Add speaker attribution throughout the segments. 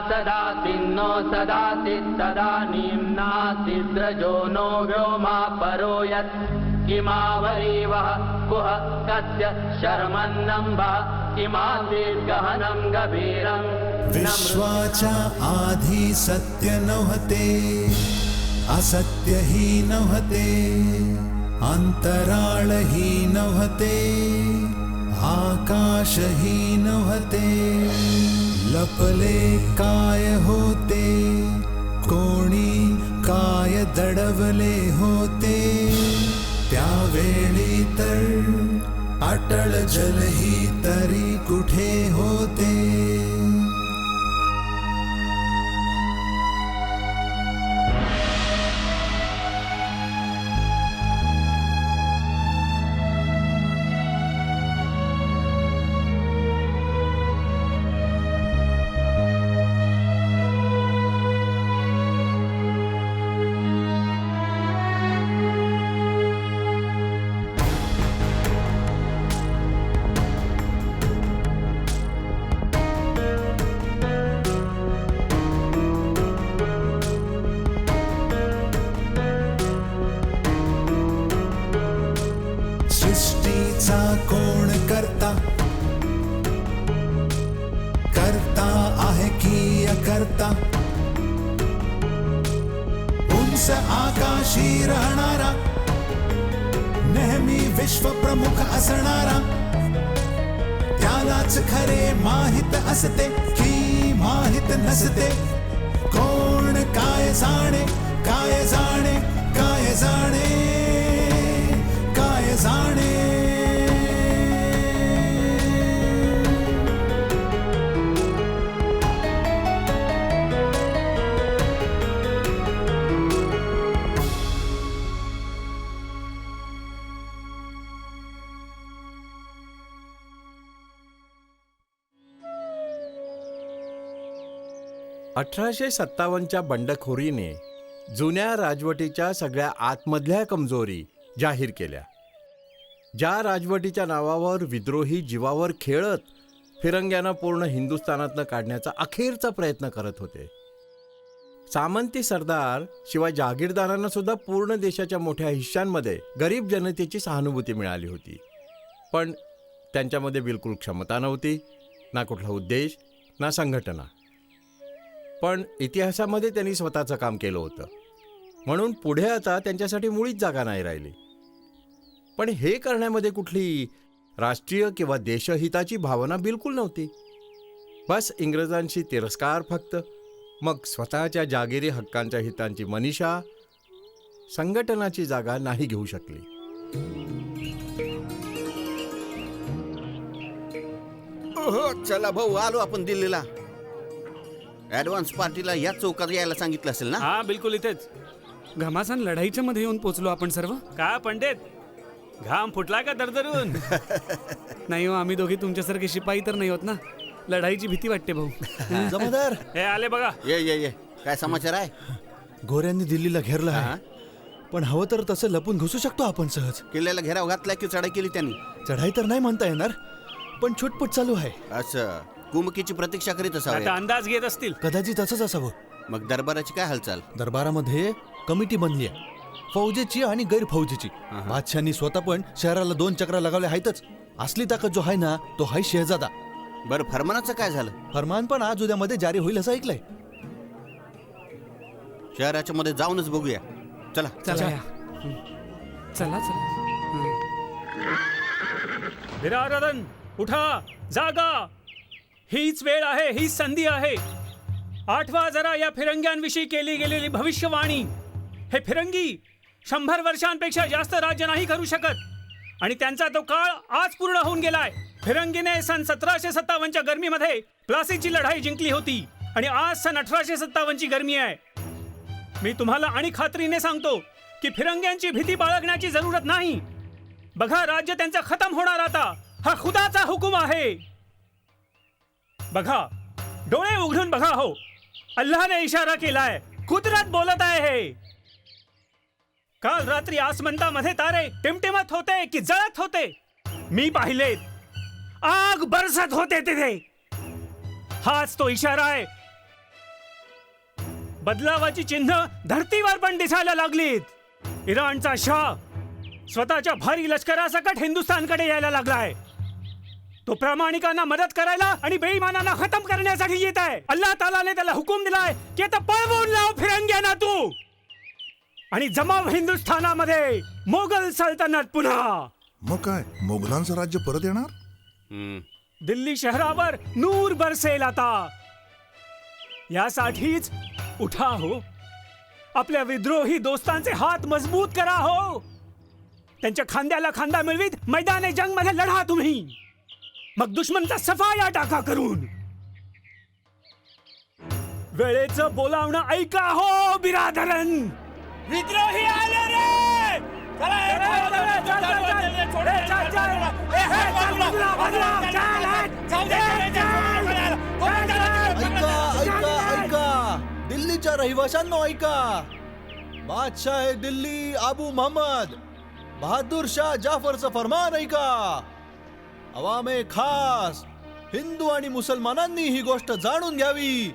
Speaker 1: सदासिन्नो सदासित्तदानीं नासिद्रजो no Vyoma परो यत् किमावरीवः कुह कस्य शर्मन्नम्बः किमासीद्गहनं गभीरं
Speaker 2: विश्वाचा आधी सत्य नव्हते असत्य ही नव्हते अंतराळ ही नव्हते आकाश ही नव्हते लपले काय होते कोणी काय दडवले होते त्यावेळी तर अटळ जल ही तरी कुठे होते. सृष्टीचा कोण करता करता आहे की अकर्ता उंच आकाशी राहणारा नेहमी विश्व प्रमुख असणारा त्यालाच खरे माहित असते की माहित नसते कोण काय जाणे काय जाणे काय जाणे काय जाणे.
Speaker 3: अठराशे 57च्या बंडखोरीने जुन्या राजवटीच्या सगळ्या आतमधल्या कमजोरी जाहीर केल्या. ज्या राजवटीच्या नावावर विद्रोही जीवावर खेळत फिरंग्यांना पूर्ण हिंदुस्थानातनं काढण्याचा अखेरचा प्रयत्न करत होते. सामंती सरदार शिवाय जहागीरदारांना सुद्धा पूर्ण देशाच्या मोठ्या हिश्श्यांमध्ये गरीब जनतेची सहानुभूती मिळाली होती. पण त्यांच्यामध्ये बिलकुल क्षमता नव्हती, ना कुठला उद्देश ना संघटना. पण इतिहासामध्ये त्यांनी स्वतःचं काम केलं होतं म्हणून पुढे आता त्यांच्यासाठी मुळीच जागा नाही राहिली. पण हे करण्यामध्ये कुठली राष्ट्रीय किंवा देशहिताची भावना बिलकुल नव्हती. बस इंग्रजांशी तिरस्कार फक्त. मग स्वतःच्या जागिरी हक्कांच्या हितांची मनीषा संघटनाची जागा नाही घेऊ शकली.
Speaker 4: चला भाऊ, आलो आपण दिल्लीला. ऍडव्हान्स पार्टीला या चौकात यायला सांगितलं असेल ना?
Speaker 5: हा, बिलकुल इथेच.
Speaker 6: घमासान लढाईच्या मध्ये येऊन पोचलो आपण सर्व.
Speaker 5: का पंडित, घाम फुटला का दरदरून?
Speaker 6: नाही हो, आम्ही दोघे तुमच्यासारखे शिपाई तर नाही होत ना. लढाईची भीती वाटते भाऊ.
Speaker 7: जमादार,
Speaker 5: हे आले बघा.
Speaker 4: ये काय समाचार आहे?
Speaker 7: गोऱ्यांनी दिल्लीला घेरलं आहे, पण हवं तर तसं लपून घुसू शकतो आपण सहज.
Speaker 4: किल्ल्याला घेराव घातलाय की चढाई केली त्यांनी?
Speaker 7: चढाई तर नाही म्हणता येणार, पण छुटपुट चालू आहे.
Speaker 4: असं कुमकीची प्रतीक्षा करीत असावे.
Speaker 5: आता अंदाज घेत असतील.
Speaker 7: कदाचित तसंच असावं.
Speaker 4: मग दरबाराची काय हालचाल?
Speaker 7: दरबारामध्ये कमिटी बनली आहे, फौजेची आणि गैरफौजेची. बादशाहांनी स्वतः पण शहराला 2 चक्रा लगावल्या आहेतच. असली ताकद जो आहे ना, तो आहे शहजादा.
Speaker 4: बरं, फरमानाचं काय झालं?
Speaker 7: फरमान पण आज उद्यामध्ये जारी होईल असं ऐकलंय.
Speaker 4: शहराच्या मध्ये जाऊनच बघूया. चला
Speaker 6: चला चला चला.
Speaker 5: विरारदन, उठा, जागा. हीच वेळ आहे, हीच संधी आहे. आठवा जरा या फिरंग्यांविषयी केली गेलेली भविष्यवाणी. हे फिरंगी 100 वर्षांपेक्षा जास्त राज्य नाही करू शकत आणि त्यांचा तो काळ आज पूर्ण होऊन गेलाय. फिरंगीने सन 1757च्या गरमीमध्ये प्लासीची लढाई जिंकली होती आणि आज सन 1857ची गरमी आहे. मी तुम्हाला आणि खात्रीने सांगतो की फिरंग्यांची भीती बाळगण्याची जरूरत नाही. बघा, राज्य त्यांचं खतम होणार आता. हा खुदाचा हुकूम आहे. बघा, डोळे उघडून बघा. हो, अल्लाहने इशारा केलाय. कुदरत बोलत आहे. हे काल रात्री आसमंतामध्ये तारे टिमटिमत होते की जळत होते. मी पाहिलेत. आग बरसत होते तिथे. हाच तो इशारा आहे बदलावाची चिन्ह धरतीवर पण दिसायला लागलीत. इराणचा शाह स्वतःच्या भारी लष्करासकट हिंदुस्थानकडे यायला लागलाय. तो प्रामाणिकांना मदत करायला आणि बेईमानांना खतम करण्यासाठी येत आहे. अल्लाह तालाने त्याला हुकूम दिलाय की आता पळवून लाव फिरंग्यांना तू, आणि जमाव हिंदुस्थानामध्ये मोगल सल्तनत पुन्हा.
Speaker 8: मग काय मोगलांचं राज्य परत येणार?
Speaker 5: दिल्ली शहरावर नूर बरसेल आता. यासाठीच उठा हो, आपल्या विद्रोही दोस्तांचे हात मजबूत करा हो. त्यांच्या खांद्याला खांदा मिळवीत मैदाने जंग मध्ये लढा तुम्ही. मग दुश्मनचा सफाया टाका करून. वेळेचं बोलावणं ऐका हो बिरादरन. विद्रोही आले रे.
Speaker 7: ऐका ऐका ऐका दिल्लीच्या रहिवाशांनो ऐका. बादशाह दिल्ली अबू मोहम्मद बहादूर शाह जाफरचं फरमान ऐका. अवामे खास हिंदू आणि मुसलमानांनी ही गोष्ट जाणून घ्यावी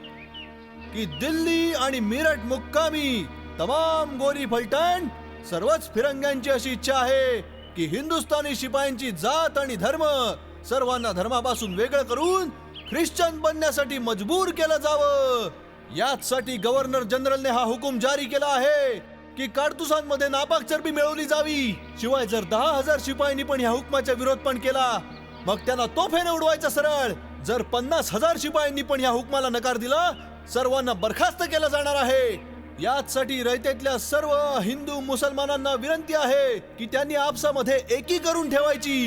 Speaker 7: की दिल्ली आणि मीरठ मुक्कामी तमाम गोरी फलटण सर्वच फिरंग्यांची अशी इच्छा आहे की हिंदुस्थानी शिपायांची जात आणि धर्म सर्वांना धर्मापासून वेगळं करून ख्रिश्चन बनण्यासाठी मजबूर केलं जावं. याचसाठी गव्हर्नर जनरलने हा हुकूम जारी केला आहे की कारतुसांमध्ये नापाक चरबी मिळवली जावी. शिवाय जर 10,000 शिपायांनी पण ह्या हुकमाचा विरोध पण केला मग त्यांना तोफेने उडवायचा सरळ. जर 50,000 शिपायांनी पण ह्या हुकमाला नकार दिला सर्वांना बरखास्त केलं जाणार आहे. याचसाठी रयतेतल्या सर्व हिंदू मुसलमानांना विनंती आहे की त्यांनी आपसामध्ये एकी करून ठेवायची.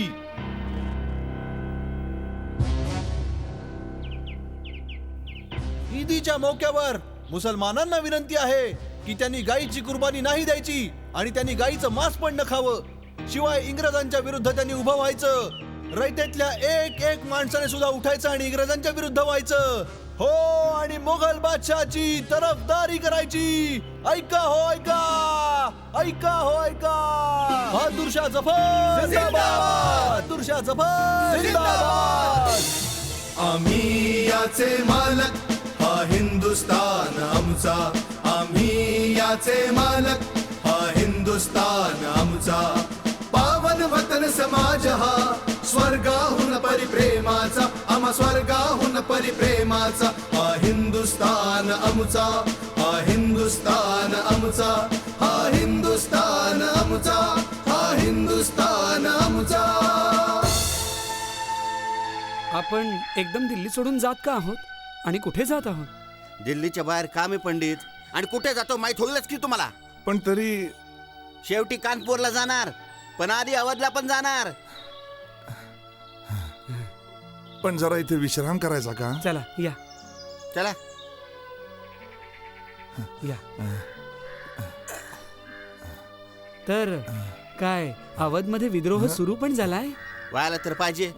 Speaker 7: ईदीच्या मौक्यावर मुसलमानांना विनंती आहे की त्यांनी गायीची कुर्बानी नाही द्यायची आणि त्यांनी गायीचं मांस पण न खावं. शिवाय इंग्रजांच्या विरुद्ध त्यांनी उभं व्हायचं. रयतेतल्या एक एक माणसाने सुद्धा उठायचं आणि इंग्रजांच्या विरुद्ध व्हायचं हो, आणि मोगल बादशाहची तरफदारी करायची. ऐका हो ऐका ऐका हो ऐका. बहादूर शाह जफर जिंदाबाद. बहादूर शाह जफर जिंदाबाद.
Speaker 2: आम्ही याचे मालक हा हिंदुस्तान आमचा. आम्ही याचे मालक हा हिंदुस्तान आमचा. पावन वतन समाज हा स्वर्गाहून परिप्रेमाचा. आम्हा स्वर्गाहून परिप्रेमाचा. हा हिंदुस्तान आमचा. हा हिंदुस्तान आमचा. हा हिंदुस्तान आमचा. हा हिंदुस्तान आमचा.
Speaker 6: आपण एकदम दिल्ली सोडून जात का आहोत आणि कुठे जात आहोत?
Speaker 4: दिल्लीच्या बाहेर कामे पंडित, आणि कुठे जातो माहित होईलच की तुम्हाला.
Speaker 8: पण तरी
Speaker 4: शेवटी कानपूरला जाणार, पण आधी अवधला पण जाणार.
Speaker 8: पण जरा इथे विश्राम करायचा का?
Speaker 6: चला या
Speaker 4: चला.
Speaker 6: या. तर काय अवध मध्ये विद्रोह सुरू पण झालाय?
Speaker 4: व्हायला तर पाहिजे.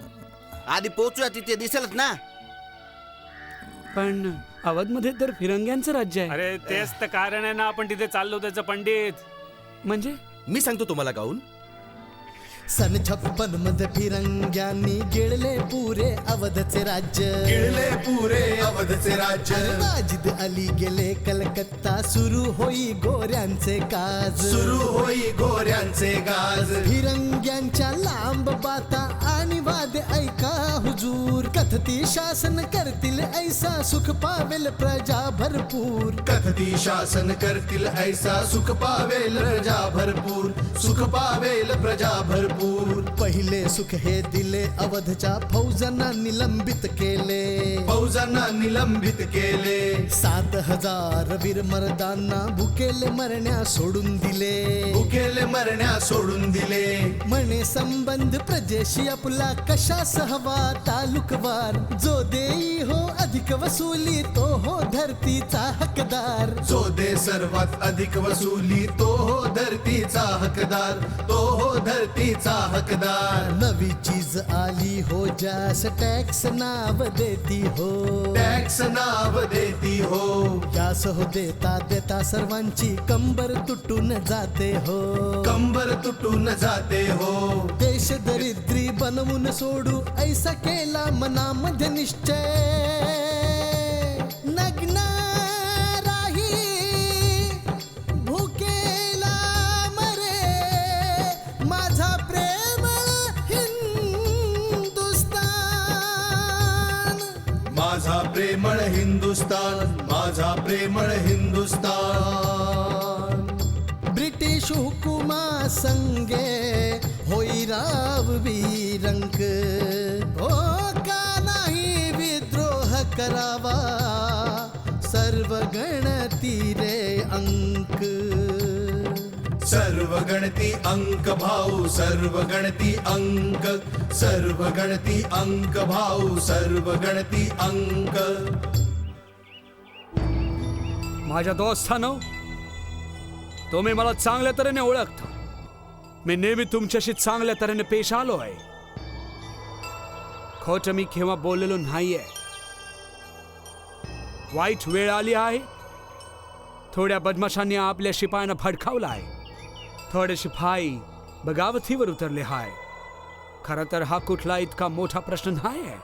Speaker 4: आधी पोहोचूया तिथे दिसेलच ना.
Speaker 6: पण अवध मध्ये तर फिरंग्यांचं राज्य आहे.
Speaker 5: अरे तेच तर कारण आहे ना आपण तिथे चाललो त्याचं पंडित.
Speaker 6: म्हणजे
Speaker 7: मी सांगतो तुम्हाला गाऊन.
Speaker 9: सन 56 मध्ये फिरंग्यांनी गिळले पुरे अवधचे राज्य.
Speaker 2: गिळले पुरे अवधचे राज्य.
Speaker 9: वाजिद अली गेले कलकत्ता. सुरू होई गोऱ्यांचे काज.
Speaker 2: सुरू होई गोऱ्यांचे गाज.
Speaker 9: फिरंग्यांच्या लांब बाता आणि वाद ऐका हुजूर. कथती शासन करतील ऐसा सुख पावेल प्रजा भरपूर.
Speaker 2: कथती शासन करतील ऐसा सुख पावेल प्रजा भरपूर. सुख पावेल प्रजा भरपूर.
Speaker 9: पहिले सुख हे दिले अवधच्या फौजांना निलंबित केले.
Speaker 2: फौजांना निलंबित केले.
Speaker 9: 7,000 वीर मर्दांना भुकेले मरण्या सोडून दिले.
Speaker 2: भुकेले मरण्या सोडून दिले.
Speaker 9: म्हणे संबंध प्रजेशी आपला कशास हवा तालुकवार. जो देई हो अधिक वसुली तो हो धरतीचा हकदार.
Speaker 2: जो दे सर्वात अधिक वसुली तो हो धरतीचा हकदार. तो हो धरतीचा हकदार.
Speaker 9: नवी चीज आली हो जास टॅक्स नाव देती हो.
Speaker 2: टॅक्स नाव देती हो.
Speaker 9: यास हो देता देता सर्वांची कंबर तुटून जाते हो.
Speaker 2: कंबर तुटून जाते हो.
Speaker 9: देश दरिद्री बनवून सोडू ऐसा केला मनामध्ये निश्चय. नग्न राही
Speaker 2: माझा प्रेमळ हिंदुस्तान, माझा प्रेमळ हिंदुस्तान.
Speaker 9: ब्रिटिश हुकुमा संगे होई राव वीरंक, हो का नाही विद्रोह करावा, सर्व गणती रे अंक.
Speaker 2: सर्व गणती अंक भाऊ, सर्व गणती अंक, सर्व गणती अंक भाऊ, सर्व गणती अंक.
Speaker 6: माझ्या दोस्तानो, तुम्ही मला चांगल्या तऱ्हेने ओळखता. मी नेहमी तुमच्याशी चांगल्या तऱ्हेने पेश आलो आहे. खोट मी केव्हा बोललेलो नाहीये. वाईट वेळ आली आहे. थोड्या बदमाशांनी आपल्या शिपायांना भडकावलं आहे. थोडे शिपाई बगावतीवर उतरले आहे. खरं तर हा कुठला इतका मोठा प्रश्न नाही आहे.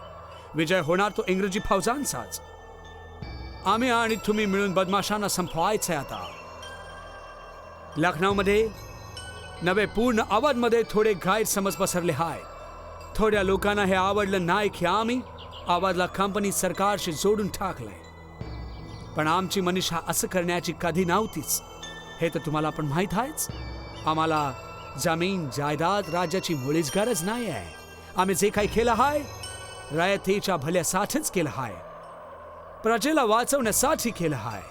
Speaker 6: विजय होणार तो इंग्रजी फौजांचाच. आम्ही आणि तुम्ही मिळून बदमाशांना संपवायचंय आता. लखनौमध्ये नवे पूर्ण आवाजमध्ये थोडे गैरसमज पसरले आहेत. थोड्या लोकांना हे आवडलं नाही की आम्ही आवाजला कंपनी सरकारशी जोडून टाकलंय. पण आमची मनीषा असं करण्याची कधी नव्हतीच. हे तर तुम्हाला पण माहीत आहेच. आम्हाला जमीन जायदाद राज्याची मुळीच गरज नाही आहे. आम्ही जे काही केलं आहे रयतेच्या भल्यासाठीच केलं आहे. प्रजेला वाचवण्यासाठी केलं आहे.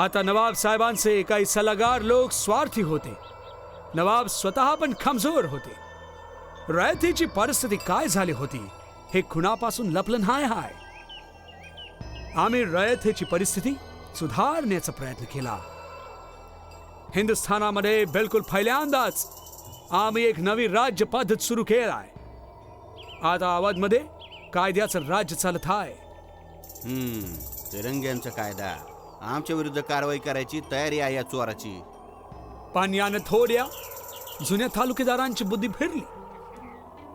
Speaker 6: आता नवाब साहेबांचे काही सल्लागार लोक स्वार्थी होते. नवाब स्वतः पण कमजोर होते. रयतेची परिस्थिती काय झाली होती हे खुणापासून लपलं नाही आहे. आम्ही रयतेची परिस्थिती सुधारण्याचा प्रयत्न केला. हिंदुस्थानामध्ये बिलकुल पहिल्यांदाच आम्ही एक नवी राज्य पद्धत सुरू केली आहे. आता अवधमध्ये कायद्याचं राज्य चालत आहे.
Speaker 4: तिरंग्यांचा कायदा, आमच्या विरुद्ध कारवाई करायची तयारी आहे या चोराची.
Speaker 6: पण यानं थोड्या जुन्या तालुकेदारांची बुद्धी फिरली.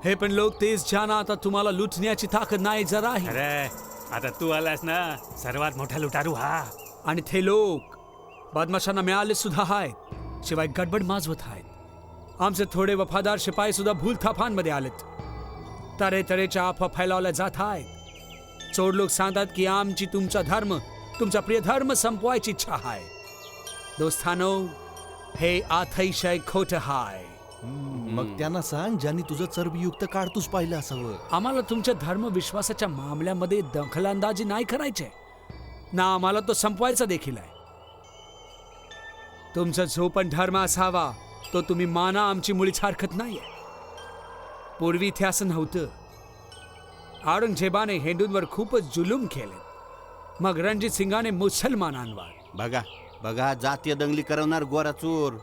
Speaker 6: हे पण लोक तेच जाना आता तुम्हाला लुटण्याची ताकद नाही जरा आहे.
Speaker 5: अरे आता तू आलास ना, सर्वात मोठा लुटारू हा.
Speaker 6: आणि ते लोक बदमाशांना मिळाले सुद्धा आहेत. शिवाय गडबड माजवत आहेत. आमचे थोडे वफादार शिपाई सुद्धा भूलथापांमध्ये आलेत. तऱ्हेतऱ्हेच्या अफवा फैलावल्या जात आहेत. चोर लोक सांगतात की आमची तुमचा धर्म, तुमचा प्रिय धर्म संपवायची इच्छा आहे. दोस्तानो, हे अतिशय खोटं आहे.
Speaker 7: मग त्यांना सांग ज्यांनी तुझं चरबीयुक्त काढतूस पाहिलं असावं.
Speaker 6: आम्हाला तुमच्या धर्मविश्वासाच्या मामल्यामध्ये दखलंदाजी नाही करायचे ना. आम्हाला तो संपवायचा देखील आहे. तुमचा जो पण धर्म असावा तो तुम्ही माना, आमची मुळीच हरकत नाहीये. पूर्वी इथे असं नव्हतं. औरंगजेबाने हिंदूंवर खूपच जुलूम केले. मग रणजित सिंगाने मुसलमानांवर.
Speaker 4: बघा बघा, जातीय दंगली करवणार गोरा चोर.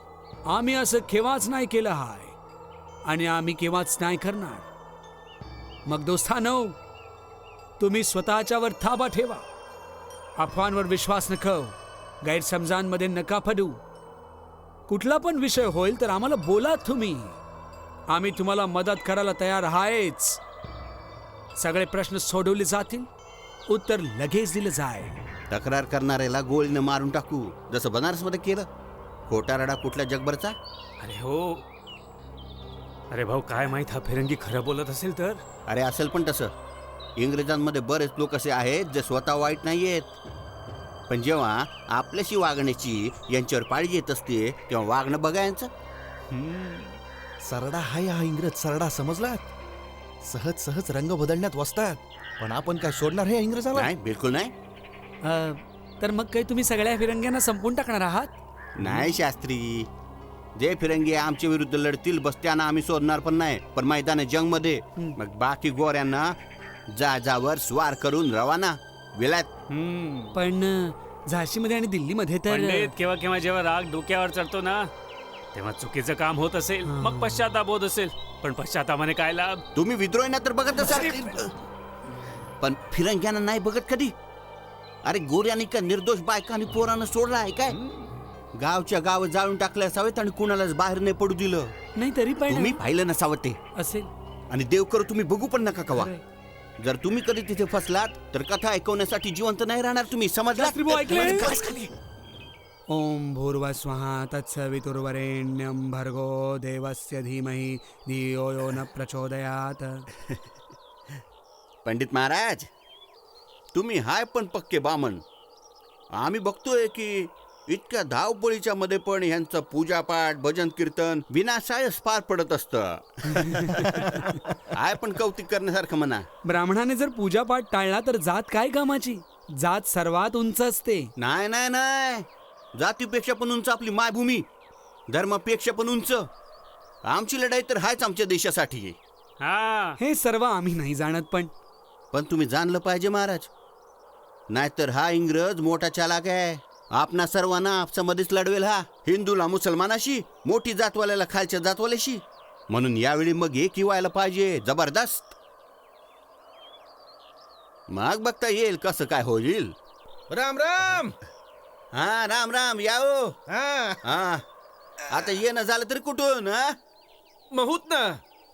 Speaker 6: आम्ही असं केव्हाच नाही केलं आहे आणि आम्ही केव्हाच नाही करणार. मग दोस्तानो, तुम्ही स्वतःच्यावर ताबा ठेवा. अफवांवर विश्वास नको. गैरसमजांमध्ये नका पडू. कुठला पण विषय होईल तर आम्हाला बोला तुम्ही. आम्ही तुम्हाला मदत करायला तयार आहेच. सगळे प्रश्न सोडवले जातील. उत्तर लगेच दिलं जाईल.
Speaker 4: तक्रार करणाऱ्याला गोळीनं मारून टाकू, जसं बनारसमध्ये केलं. खोटा रडा कुठल्या जगभरचा.
Speaker 5: अरे हो. अरे भाऊ, काय माहित हा फिरंगी खरं बोलत असेल तर.
Speaker 4: अरे असेल पण तसं. इंग्रजांमध्ये बरेच लोक असे आहेत जे स्वतः वाईट नाही आहेत, पण जेव्हा आपल्याशी वागण्याची यांच्यावर पाळी येत असते तेव्हा वागणं बघा यांचं.
Speaker 7: सरडा हाय हा इंग्रज सरडा, समजला. सहज सहज रंग बदलण्यात वसतात. पण आपण काय सोडणार हे इंग्रजाला?
Speaker 4: नाही, बिलकुल नाही.
Speaker 6: तर मग काही तुम्ही सगळ्या फिरंग्यांना संपवून टाकणार आहात?
Speaker 4: नाही शास्त्री, जे फिरंगी आमच्या विरुद्ध लढतील बस त्यांना आम्ही सोडणार पण नाही. पण मैदान जंगमध्ये मग बाकी गोऱ्यांना जहाजावर स्वार करून रवाना विलायत.
Speaker 6: पण झाशीमध्ये आणि दिल्लीमध्ये तर
Speaker 5: पंडित, केव्हा केव्हा जेव्हा राग डोक्यावर चढतो ना तेव्हा चुकीचं काम होत असेल, मग पश्चाताप होत असेल. पण पश्चातापाने काय लाभ?
Speaker 4: तुम्ही विद्रोहीना तर बघत असाल, पण फिरंग्यांना नाही बघत कधी. अरे गोऱ्याने का निर्दोष बायका आणि पोरांना सोडला आहे काय? गावच्या गाव जाळून टाकले असावेत आणि कुणालाच बाहेर नाही पडू दिलं.
Speaker 6: नाही तरी पण
Speaker 4: तुम्ही पाहिलं नसावं ते
Speaker 6: असेल.
Speaker 4: आणि देव करू तुम्ही बघू पण नका कवा. जर तुम्ही कधी तिथे फसलात तर कथा ऐकवण्यासाठी जिवंत नाही राहणार तुम्ही, समजला?
Speaker 6: ओम भूर्भुवस्वः तत्सवितुर्वरेण्यं भर्गो देवस्य धीमहि धियो यो न प्रचोदयात्.
Speaker 4: पंडित महाराज, तुम्ही हाय पण पक्के बामण. आम्ही बघतोय की इतक्या धावपळीच्या मध्ये पण ह्यांचं पूजापाठ भजन कीर्तन विनाशायच पार पडत असतं. हाय पण कौतिक करण्यासारखं म्हणा.
Speaker 6: ब्राह्मणाने जर पूजापाठ टाळला तर जात काय कामाची? जात सर्वात उंच असते.
Speaker 4: नाही नाही नाही, जातीपेक्षा पण उंच आपली मायभूमी, धर्मापेक्षा पण उंच. आमची लढाई तर हायच आमच्या देशासाठी.
Speaker 5: हा
Speaker 6: हे सर्व आम्ही नाही जाणत, पण
Speaker 4: तुम्ही जाणलं पाहिजे महाराज, नाहीतर हा इंग्रज मोठा चालाक आहे. आपणा सर्वांना आपसामध्येच लढवेल. हा हिंदूला मुसलमानाशी, मोठी जातवाल्याला खालच्या जातवाल्याशी. म्हणून यावेळी मग एक व्हायला पाहिजे, जबरदस्त. मग बघता येईल कसं काय होईल.
Speaker 7: राम राम.
Speaker 4: हा राम राम, याओ.
Speaker 7: हा
Speaker 4: हा आता येणं झालं तरी कुठून? हा
Speaker 7: महूत ना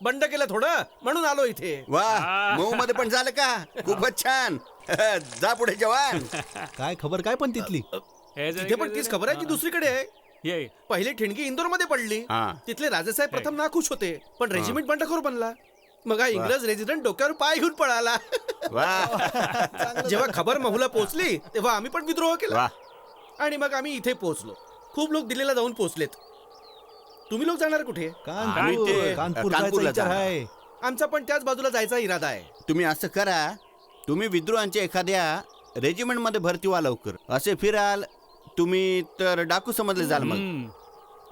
Speaker 7: बंड केलं थोडं म्हणून आलो इथे.
Speaker 4: वा, मऊ मध्ये पण झालं का? खूपच छान. जा पुढे जवान.
Speaker 7: काय खबर काय पण तिथली?
Speaker 5: हे जर-
Speaker 7: तिथे पण तीच खबर आहे की दुसरीकडे आहे?
Speaker 5: ये
Speaker 7: पहिली ठिणगी इंदोर मध्ये पडली.
Speaker 4: हा.
Speaker 7: तिथले राजेसाहेब प्रथम नाखुश होते, पण रेजिमेंट बंडखोर बनला. मग हा इंग्रज रेजिडेंट डोक्यावर पाय घेऊन पळाला.
Speaker 4: वा
Speaker 7: जेव्हा खबर महूला पोहोचली तेव्हा आम्ही पण विद्रोह केला.
Speaker 4: वा,
Speaker 7: आणि मग आम्ही इथे पोहोचलो. खूप लोक दिल्लीला जाऊन पोहोचलेत. तुम्ही लोक जाणार कुठे?
Speaker 4: आम्ही ते कानपूरला जाणार.
Speaker 7: आमचा पण त्याच बाजूला जायचा इरादा आहे.
Speaker 4: तुम्ही असं करा, तुम्ही विद्रोहांच्या एखाद्या रेजिमेंट मध्ये भरती व्हा लवकर. असे फिराल तुम्ही तर डाकू समजले जाल. मग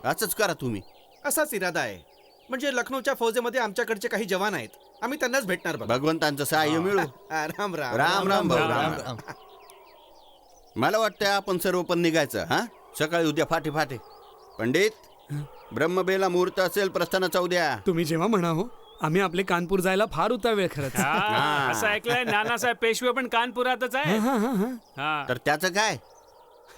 Speaker 4: असंच करा तुम्ही.
Speaker 7: असाच इरादा आहे. म्हणजे लखनौच्या फौजेमध्ये आमच्याकडचे काही जवान आहेत, आम्ही त्यांनाच भेटणार. बघा.
Speaker 4: भगवंतांचं सहाय्य मिळू.
Speaker 7: राम राम
Speaker 4: राम राम भाऊ,
Speaker 5: राम
Speaker 4: राम राम. मला वाटतं आपण सर्व पण निघायचं. हा सकाळी उद्या फाटे फाटे. पंडित, ब्रह्मबेला मुहूर्त असेल प्रस्थानाचा उद्या.
Speaker 6: तुम्ही जेव्हा म्हणा हो, आम्ही आपले कानपूर जायला फार उतावेळ खरंच.
Speaker 5: हा, असं ऐकलंय नानासाहेब पेशवे पण कानपुरातच आहे. हा
Speaker 4: तर त्याचं काय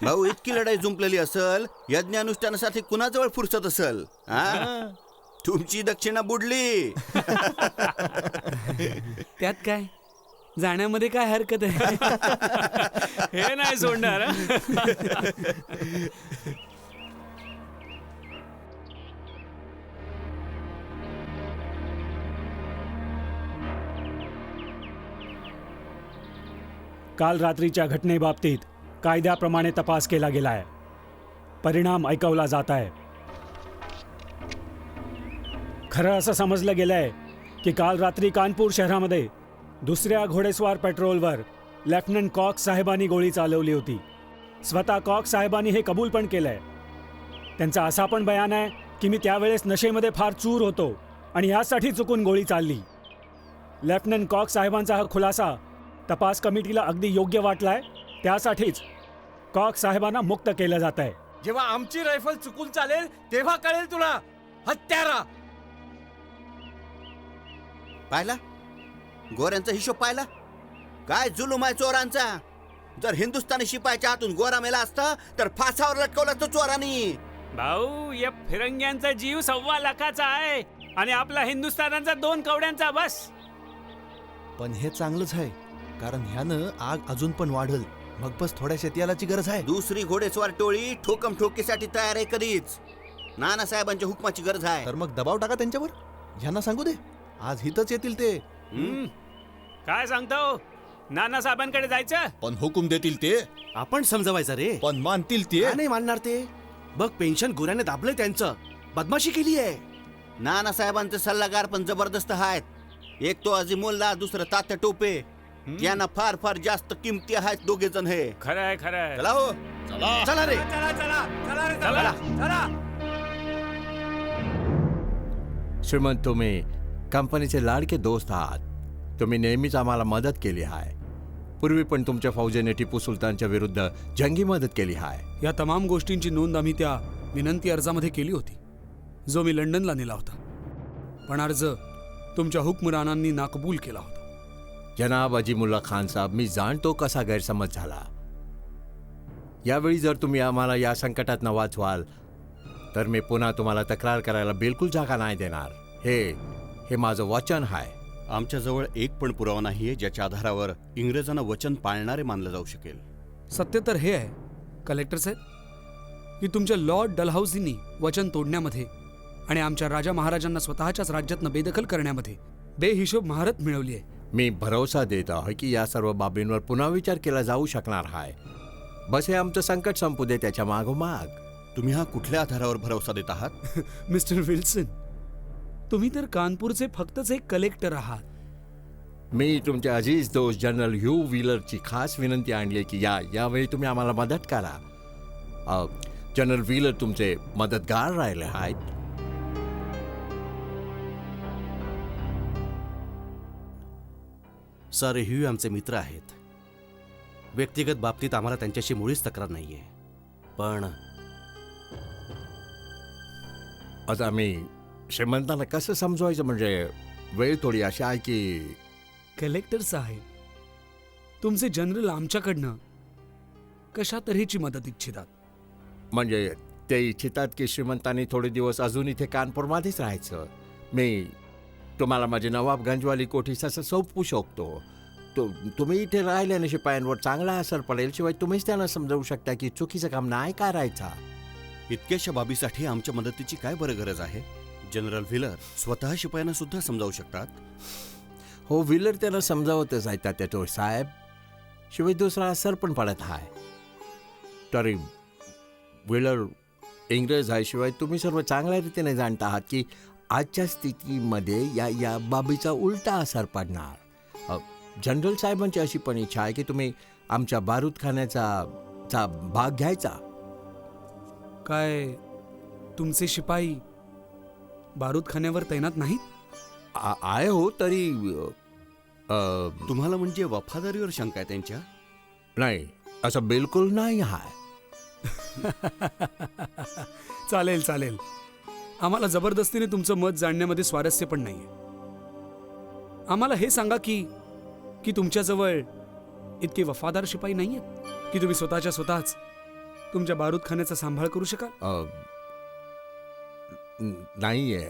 Speaker 4: भाऊ, इतकी लढाई जुंपलेली असल, यज्ञानुष्ठानासाठी कुणाजवळ फुरसत असल? हा तुमची दक्षिणा बुडली.
Speaker 6: त्यात काय, जाण्यामध्ये काय हरकत आहे?
Speaker 5: हे नाही सोडणार. हा. काल रात्रीच्या घटनेबाबतीत कायद्याप्रमाणे तपास केला गेला आहे. परिणाम ऐकवला जात आहे. खरं असं समजलं गेलंय की काल रात्री कानपूर शहरामध्ये दुसऱ्या घोडेस्वार पेट्रोलवर लेफ्टनंट कॉक्स साहेबांनी गोळी चालवली होती. स्वतः कॉक्स साहेबांनी हे कबूल पण केलंय. त्यांचा असा पण बयान आहे की मी त्यावेळेस नशेमध्ये फार चूर होतो आणि यासाठी चुकून गोळी चालली. लेफ्टनंट कॉक्स साहेबांचा हा खुलासा तपास कमिटीला अगदी योग्य वाटलाय. त्यासाठीच कॉक्स साहेबांना मुक्त केलं जात आहे.
Speaker 10: जेव्हा आमची रायफल चुकून चालेल तेव्हा कळेल तुला हत्यारा.
Speaker 4: पाहिला गोऱ्यांचा हिशोब पाहिला? काय जुलूम आहे चोरांचा. जर हिंदुस्थानी शिपायाच्या हातून गोरा मेला असता तर फासावर लटकवला तो चोरांनी.
Speaker 5: भाऊ, या फिरंग्यांचा जीव 1.25 लाखाचा आहे आणि आपला हिंदुस्थानाचा 2 कवड्यांचा बस.
Speaker 7: पण हे चांगलंच आहे, कारण ह्यानं आग अजून पण वाढल. मग बस थोड्या शेतीयालाची गरज आहे.
Speaker 4: दुसरी घोडेस्वार टोळी ठोकम ठोकीसाठी तयार आहे कधीच. नानासाहेबांच्या हुकमाची गरज आहे.
Speaker 7: तर मग दबाव टाका त्यांच्यावर. ह्यांना सांगू दे, आज हितच येतील ते.
Speaker 5: काय सांगतो? नानासाहेबांकडे जायचं.
Speaker 7: पण हुकूम देतील ते.
Speaker 10: आपण समजवायचं रे.
Speaker 7: पण मानतील ते.
Speaker 10: का नाही मानणार ते? बघ, पेन्शन गुराने दाबलंय त्यांचं. बदमाशी केली आहे.
Speaker 4: नानासाहेबांचे सल्लागार पण जबरदस्त आहेत. एक तो अजिमुल्ला, दुसरं तात्या टोपे. यांना फार फार जास्त किमती आहेत दोघे जण. हे
Speaker 5: खरंय खरंय.
Speaker 4: चला हो.
Speaker 7: चला रे.
Speaker 3: श्रीमंत, तुम्ही कंपनीचे लाडके दोस्त आहात. तुम्ही नेहमीच आम्हाला मदत केली आहे. पूर्वी पण तुमच्या फौजेने टिपू सुलतानच्या विरुद्ध जंगी मदत केली आहे.
Speaker 6: या तमाम गोष्टींची नोंद आम्ही त्या विनंती अर्जामध्ये केली होती, जो मी लंडनला नेला होता. पण अर्ज तुमच्या हुक्मरानांनी नाकबूल केला होता.
Speaker 3: जनाब अजीमुल्ला खान साहेब, मी जाणतो कसा गैरसमज झाला. यावेळी जर तुम्ही आम्हाला या संकटात न वाचवाल तर मी पुन्हा तुम्हाला तक्रार करायला बिलकुल जागा नाही देणार. हे माझं वचन आहे.
Speaker 4: आमच्याजवळ एक पण पुरावा नाहीये ज्याच्या आधारावर इंग्रजांना वचन पाळणारे मानलं जाऊ शकेल.
Speaker 6: सत्य तर हे आहे कलेक्टर साहेब, की तुमच्या लॉर्ड डलहाऊसींनी वचन तोडण्यामध्ये आणि आमच्या राजा महाराजांना स्वतःच्याच राज्यातनं बेदखल करण्यामध्ये बेहिशोब महारत मिळवली आहे.
Speaker 3: मी भरोसा देत आहे की या सर्व बाबींवर पुन्हा विचार केला जाऊ शकणार आहे. बस हे आमचं संकट संपू दे त्याच्या मागोमाग.
Speaker 4: तुम्ही हा कुठल्या आधारावर भरोसा देत आहात?
Speaker 6: मिस्टर विल्सन, तुम्ही तर कानपूरचे फक्तच एक कलेक्टर आहात.
Speaker 3: मी तुमच्या अजीज दोस्त जनरल ह्यू व्हीलरची खास विनंती आणली की यावेळी तुम्ही आम्हाला मदत करा. जनरल व्हीलर तुमचे मदतगार राहिले आहेत.
Speaker 10: सर ह्यू आमचे मित्र आहेत. व्यक्तिगत बाबतीत आम्हाला त्यांच्याशी मुळीच तक्रार नाहीये. पण
Speaker 3: आता आम्ही श्रीमंतांना कसं समजवायचं, म्हणजे वेळ थोडी अशी आहे की
Speaker 6: कलेक्टर साहेब, तुमचे जनरल आमच्याकडनं कशा तऱ्हेची मदत इच्छितात?
Speaker 3: म्हणजे ते इच्छितात की श्रीमंतांनी थोडे दिवस अजून इथे कानपूरमध्येच राहायचं. मी तुम्हाला माझी नवाबगंजवाली कोठी असं सोपवू शकतो. तुम्ही इथे राहिल्याने शिपायांवर चांगला असर पडेल. शिवाय तुम्हीच त्यांना समजावू शकता की चुकीचं काम नाही करायचा.
Speaker 4: इतक्याशा बाबीसाठी आमच्या मदतीची काय बरं गरज आहे? जनरल व्हीलर स्वतः शिपायांना सुद्धा समजावू शकतात.
Speaker 3: हो, व्हीलर त्यांना समजावतच आहे त्याच्या साहेब. शिवाय दुसरा असर पण पडत आहे. तरी व्हीलर इंग्रज आहे. शिवाय तुम्ही सर्व चांगल्या रीतीने जाणता आहात की आजच्या स्थितीमध्ये या बाबीचा उलटा असर पडणार. जनरल साहेबांची अशी पण इच्छा आहे की तुम्ही आमच्या बारूदखान्याचा भाग घ्यायचा.
Speaker 6: काय तुमचे शिपाई बारूदखान्यावर तैनात नाहीत?
Speaker 3: आहे हो, तरी
Speaker 4: तुम्हाला म्हणजे वफादारीवर शंका आहे त्यांच्या?
Speaker 3: नाही, असं बिलकुल नाही आहे.
Speaker 6: चालेल चालेल, आम्हाला जबरदस्तीने तुमचं मत जाणण्यामध्ये स्वारस्य पण नाहीये. आम्हाला हे सांगा की तुमच्याजवळ इतके वफादार शिपाई नाहीयेत की तुम्ही स्वतःच तुमच्या बारूदखान्याचा सांभाळ करू शकाल?
Speaker 3: नाहीये.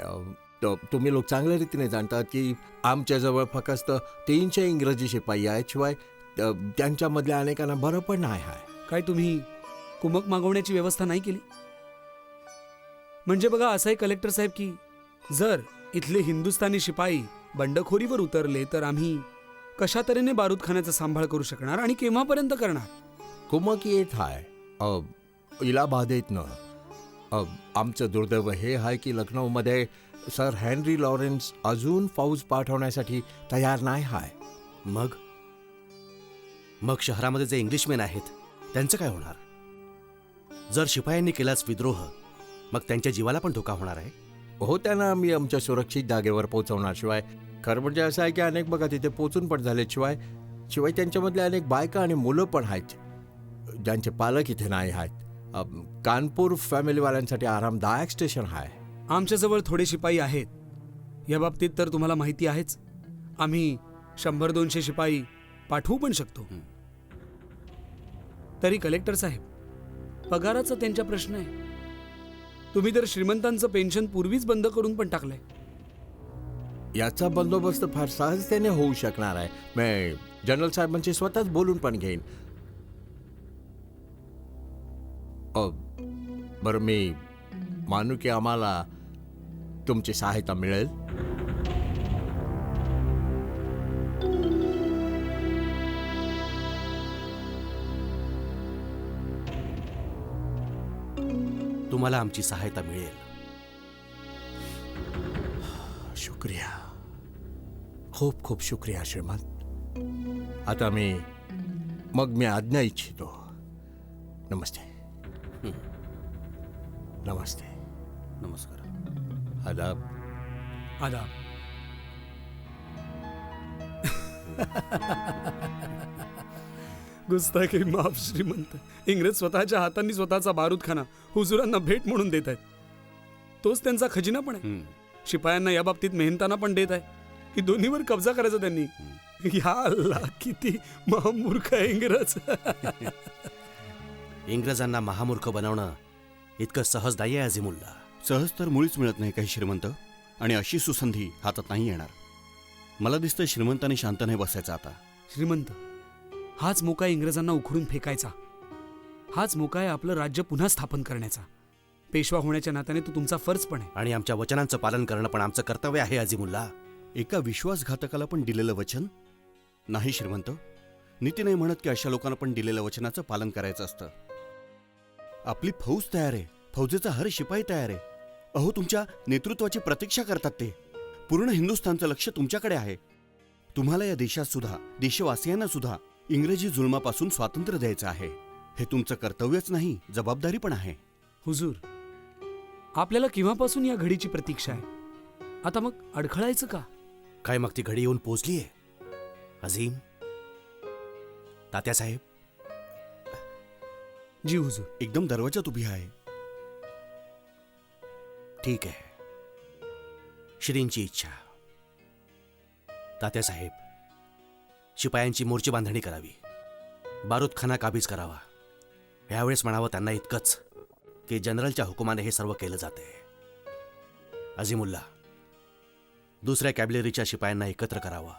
Speaker 3: तुम्ही लोक चांगल्या रीतीने जाणतात की आमच्याजवळ फक्त 300 इंग्रजी शिपाई आहेत. शिवाय त्यांच्यामधल्या अनेकांना बरं पण नाही आहे.
Speaker 6: काय तुम्ही कुमक मागवण्याची व्यवस्था नाही केली? म्हणजे बघा, असं आहे कलेक्टर साहेब की जर इथले हिंदुस्थानी शिपाई बंडखोरीवर उतरले तर आम्ही कशा तऱ्हेने बारूदखान्याचा सांभाळ करू शकणार आणि केव्हापर्यंत करणार?
Speaker 3: कुमक येत आहे, इलाहाबाद येत न. आमचं दुर्दैव हे आहे की लखनौमध्ये सर हेनरी लॉरेन्स अजून फौज पाठवण्यासाठी तयार नाही आहे.
Speaker 10: मग शहरामध्ये जे इंग्लिशमेन आहेत त्यांचं काय होणार? जर शिपायांनी केलाच विद्रोह, मग त्यांच्या जीवाला पण धोका होणार आहे.
Speaker 3: हो, त्यांना आम्ही आमच्या सुरक्षित जागेवर पोहोचवणार. शिवाय खरं म्हणजे असं आहे की अनेक बघा तिथे पोचून पण झाले. शिवाय त्यांच्यामधले अनेक बायका आणि मुलं पण आहेत ज्यांचे पालक इथे नाही आहेत. कानपूर फॅमिलीवाल्यांसाठी आरामदायक स्टेशन आहे.
Speaker 6: आमच्याजवळ थोडे शिपाई आहेत, या बाबतीत तर तुम्हाला माहिती आहेच. आम्ही 100-200 शिपाई पाठवू पण शकतो. तरी कलेक्टर साहेब, पगाराचा त्यांच्या प्रश्न आहे. तुम्ही तर श्रीमंतांचं पेन्शन पूर्वीच बंद करून पण टाकलंय.
Speaker 3: याचा बंदोबस्त फार सहजतेने होऊ शकणार आहे. मी जनरल साहेबांशी स्वतःच बोलून पण घेईन. बरं, मी मानू की आम्हाला तुमची सहायता मिळेल.
Speaker 10: तुम्हाला आमची सहायता मिळेल.
Speaker 3: शुक्रिया, खूप खूप शुक्रिया श्रीमंत. आता मी आज्ञा इच्छितो. नमस्ते. नमस्ते.
Speaker 10: नमस्कार.
Speaker 3: आदाब.
Speaker 6: आदाब. गुस्ताखी माफ श्रीमंत. इंग्रज स्वतःच्या हातांनी स्वतःचा बारूदखाना हुजुरांना भेट म्हणून देत आहेत. तोच त्यांचा खजिना पण आहे. शिपायांना या बाबतीत मेहनताना पण देत आहे की दोन्हीवर कब्जा करायचा त्यांनी. या अल्लाह, किती महामूर्ख आहे इंग्रज.
Speaker 10: इंग्रजांना महामूर्ख बनवणं इतकं सहज नाही आहे अझीमुल्ला.
Speaker 4: सहज तर मुळीच मिळत नाही काही श्रीमंत, आणि अशी सुसंधी हातात नाही येणार. मला दिसतं श्रीमंतांनी शांत नाही बसायचं आता.
Speaker 6: श्रीमंत, हाच मोका आहे इंग्रजांना उखडून फेकायचा. हाच मोका आहे आपलं राज्य पुन्हा स्थापन करण्याचा. पेशवा होण्याच्या नात्याने तो तुमचा फर्ज पण आहे.
Speaker 10: आणि आमच्या वचनांचं पालन करणं पण आमचं कर्तव्य आहे अझीमुल्ला.
Speaker 4: एका विश्वासघातकाला पण दिलेलं वचन नाही श्रीमंत, नीती नाही म्हणत की अशा लोकांना पण दिलेल्या वचनाचं पालन करायचं असतं. आपली फौज तयार आहे, फौजेचा हर शिपाई तयार आहे. अहो, तुमच्या नेतृत्वाची प्रतीक्षा करतात ते. पूर्ण हिंदुस्थानचं लक्ष तुमच्याकडे आहे. तुम्हाला या देशात सुद्धा, देशवासियांना सुद्धा इंग्रजी जुलमापासून स्वातंत्र्य द्यायचं आहे. हे तुमचं कर्तव्यच नाही, जबाबदारी पण आहे.
Speaker 6: हुजूर, आपल्याला केव्हापासून या घडीची प्रतीक्षा आहे? आता मग अडखळायचं का?
Speaker 10: काय मग ती घडी येऊन पोचलीये? अझीम, तात्यासाहेब.
Speaker 6: जी हुजूर.
Speaker 4: एकदम दरवाजात उभी आहे.
Speaker 10: ठीक आहे. श्रींची इच्छा. तात्यासाहेब, शिपायांची मोर्चे बांधणी करावी, बारूदखाना काबीज करावा. यावेळेस म्हणावं त्यांना इतकंच की जनरलच्या हुकुमाने हे सर्व केलं जाते. अझीमुल्ला, दुसऱ्या कॅबलेरीच्या शिपायांना एकत्र करावं.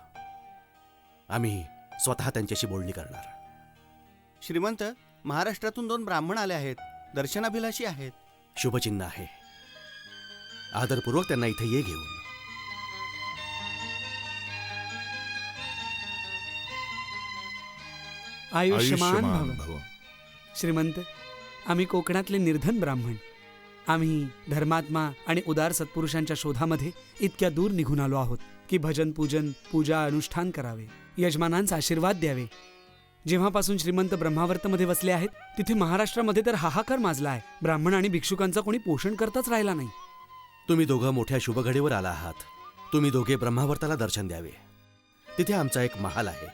Speaker 10: आम्ही स्वतः त्यांच्याशी बोलणी करणार.
Speaker 4: श्रीमंत, महाराष्ट्रातून 2 ब्राह्मण आले आहेत, दर्शनाभिलाषी आहेत.
Speaker 10: शुभचिन्ह आहे. आदरपूर्वक त्यांना इथे ये घेऊन.
Speaker 6: आयुष्यमान भव.
Speaker 8: भव.
Speaker 6: श्रीमंत, आम्ही कोकणातले निर्धन ब्राह्मण. आम्ही धर्मात्मा आणि उदार सत्पुरुषांच्या शोधामध्ये इतक्या दूर निघून आलो आहोत की भजन पूजन, पूजा, अनुष्ठान करावे, यजमानांचा आशीर्वाद द्यावे. जेव्हापासून श्रीमंत ब्रह्मावर्तमध्ये वसले आहेत तिथे महाराष्ट्रामध्ये तर हाहाकार माजला आहे. ब्राह्मण आणि भिक्षुकांचा कोणी पोषण करताच राहिला नाही.
Speaker 10: तुम्ही दोघं मोठ्या शुभघडीवर आला आहात. तुम्ही दोघे ब्रह्मावर्ताला दर्शन द्यावे. तिथे आमचा एक महाल आहे,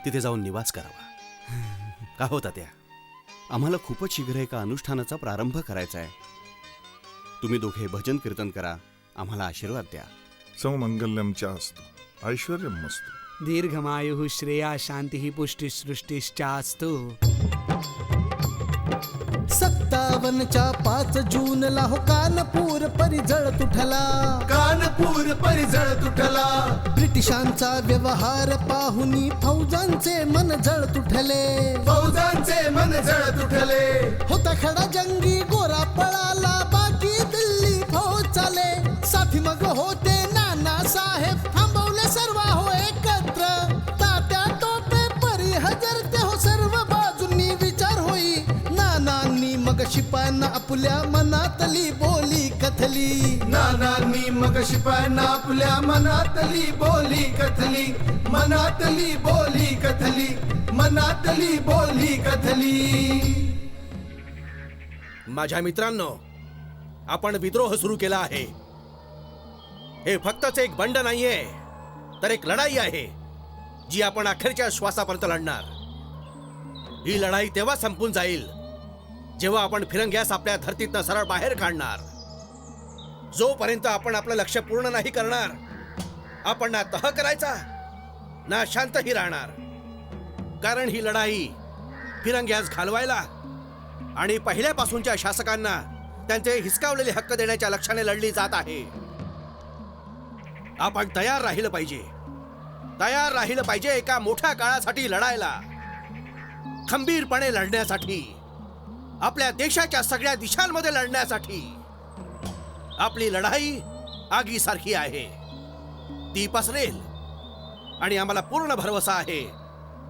Speaker 10: तिथे जाऊन निवास करावा. का होता त्या?
Speaker 4: आम्हाला खूपच शीघ्र एका अनुष्ठानाचा प्रारंभ करायचा आहे. तुम्ही दोघे भजन कीर्तन करा, आम्हाला आशीर्वाद द्या.
Speaker 8: सौमंगल्यम चास्तु, ऐश्वर्यमस्तु.
Speaker 6: दीर्घमायुः श्रेया शांती पुष्टी सृष्टीश्चास्तु.
Speaker 9: 57च्या 5 जूनला हो कानपूर परिजळ तुटला.
Speaker 2: कानपूर परिजळ तुटला.
Speaker 9: ब्रिटिशांचा व्यवहार पाहुनी फौजांचे मन जळ तुटले.
Speaker 2: फौजांचे मन जळ तुटले.
Speaker 9: होता खडा जंगी गोरा पळाला, बाकी दिल्ली फौज चाले. साथी मग होते नाना साहेब, थांबवले सर्व हो एकत्र. तात्या टोपे परी हजर ते हो सर्व बाजूंनी विचार होई. नानांनी मग शिपायांना आपल्या मनातली बोली कथली.
Speaker 2: नानांनी मग शिपायांना आपल्या मनातली बोली कथली. मनातली बोली कथली. मनातली बोली कथली.
Speaker 10: माझ्या मित्रांनो, आपण विद्रोह सुरू केला आहे. हे फक्तच एक बंड नाहीये, तर एक लढाई आहे जी आपण अखेरच्या श्वासापर्यंत लढणार. ही लढाई तेव्हा संपून जाईल जेव्हा आपण फिरंग्यास आपल्या धरतीतनं सरळ बाहेर काढणार. जोपर्यंत आपण आपलं लक्ष्य पूर्ण नाही करणार, आपण ना तह करायचा ना शांतही राहणार. कारण ही लढाई फिरंग्यास घालवायला आणि पहिल्यापासूनच्या शासकांना त्यांचे हिसकावलेले हक्क देण्याच्या लक्ष्याने लढली जात आहे. आपण तयार राहिलं पाहिजे. तयार राहिलं पाहिजे एका मोठ्या काळासाठी लढायला, खंबीरपणे लढण्यासाठी, आपल्या देशाच्या सगळ्या दिशांमध्ये लढण्यासाठी. आपली लढाई आगीसारखी आहे, ती पसरेल आणि आम्हाला पूर्ण भरवसा आहे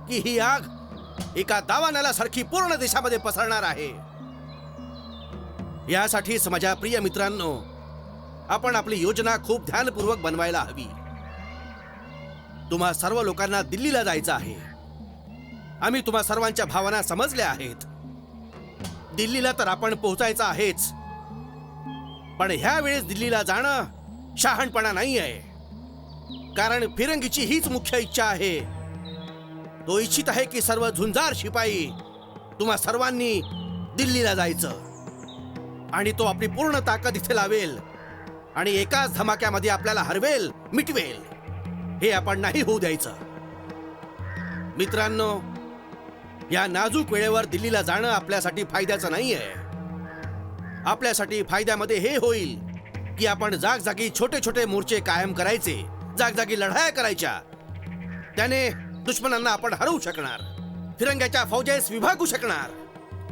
Speaker 10: की ही आग एका दावानलासारखी पूर्ण देशामध्ये पसरणार आहे. यासाठीच माझ्या प्रिय मित्रांनो, आपण आपली योजना खूप ध्यानपूर्वक बनवायला हवी. तुम्हा सर्व लोकांना दिल्लीला जायचं आहे. आम्ही तुम्हा सर्वांच्या भावना समजल्या आहेत. दिल्लीला तर आपण पोहोचायचं आहेच, पण ह्या वेळेस दिल्लीला जाणं शहाणपणा नाही आहे. कारण फिरंगीची हीच मुख्य इच्छा आहे. तो इच्छित आहे की सर्व झुंजार शिपाई तुम्हा सर्वांनी दिल्लीला जायचं आणि तो आपली पूर्ण ताकद इथे लावेल आणि एकाच धमाक्यामध्ये आपल्याला हरवेल, मिटवेल. हे आपण नाही होऊ द्यायचं. मित्रांनो, या नाजूक वेळेवर दिल्लीला जाणं आपल्यासाठी फायद्याचं नाहीये. आपल्यासाठी फायद्यामध्ये हे होईल की आपण जागजागी छोटे छोटे मोर्चे कायम करायचे, जागजागी लढाया करायच्या. त्याने दुश्मनांना आपण हरवू शकणार, फिरंग्याच्या फौजेस विभागू शकणार.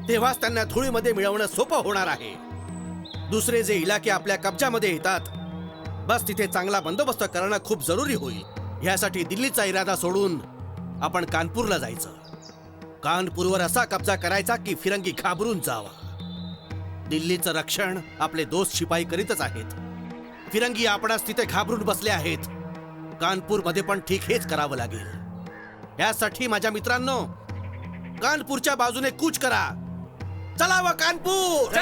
Speaker 10: तेव्हाच त्यांना धुळीमध्ये मिळवणं सोपं होणार आहे. दुसरे जे इलाके आपल्या कब्जामध्ये येतात, बस तिथे चांगला बंदोबस्त करणं खूप जरुरी होईल. यासाठी दिल्लीचा इरादा सोडून आपण कानपूरला जायचं. कानपूरवर असा कब्जा करायचा की फिरंगी घाबरून जावा. दिल्लीचं रक्षण आपले दोस्त शिपाई करीतच आहेत. फिरंगी आपणास तिथे घाबरून बसले आहेत. कानपूरमध्ये पण ठीक हेच करावं लागेल. यासाठी माझ्या मित्रांनो, कानपूरच्या बाजूने कूच करा. चला व कानपूर.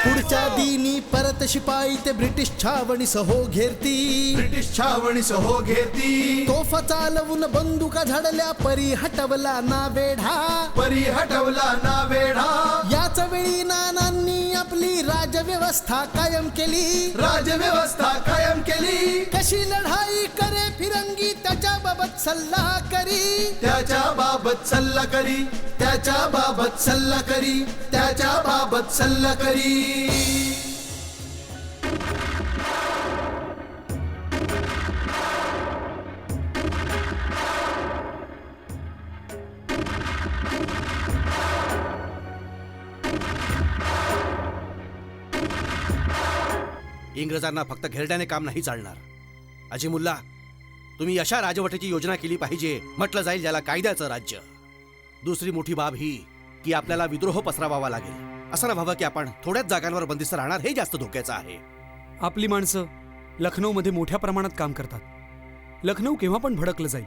Speaker 9: पुढच्या दिनी परत शिपाई ते ब्रिटिश छावणी सहो घेरती.
Speaker 2: ब्रिटिश छावणी सहो घेती.
Speaker 9: तोफा चालवून बंदुका झाडल्या परी हटवला ना वेढा.
Speaker 2: परी हटवला ना वेढा.
Speaker 9: याच वेळी नानांनी आपली राजव्यवस्था कायम केली.
Speaker 2: राजव्यवस्था कायम केली.
Speaker 9: कशी लढाई करे फिरंगी त्याच्या बाबत सल्ला करी.
Speaker 2: त्याच्या बाबत सल्ला करी. त्याच्या बाबत सल्ला करी. त्याच्या बाबत सल्ला करी.
Speaker 10: इंग्रजांना फक्त घेरड्याने काम नाही चालणार. अजिमुल्ला, तुम्ही अशा राजवटीची योजना केली पाहिजे म्हटलं जाईल ज्याला कायद्याचं राज्य. दुसरी मोठी बाब ही की आपल्याला विद्रोह पसरवावा लागेल. असं ना व्हावं की आपण थोड्याच जागांवर बंदिस्त राहणार, हे जास्त धोक्याचं आहे.
Speaker 6: आपली माणसं लखनौमध्ये मोठ्या प्रमाणात काम करतात. लखनौ केव्हा पण भडकलं जाईल.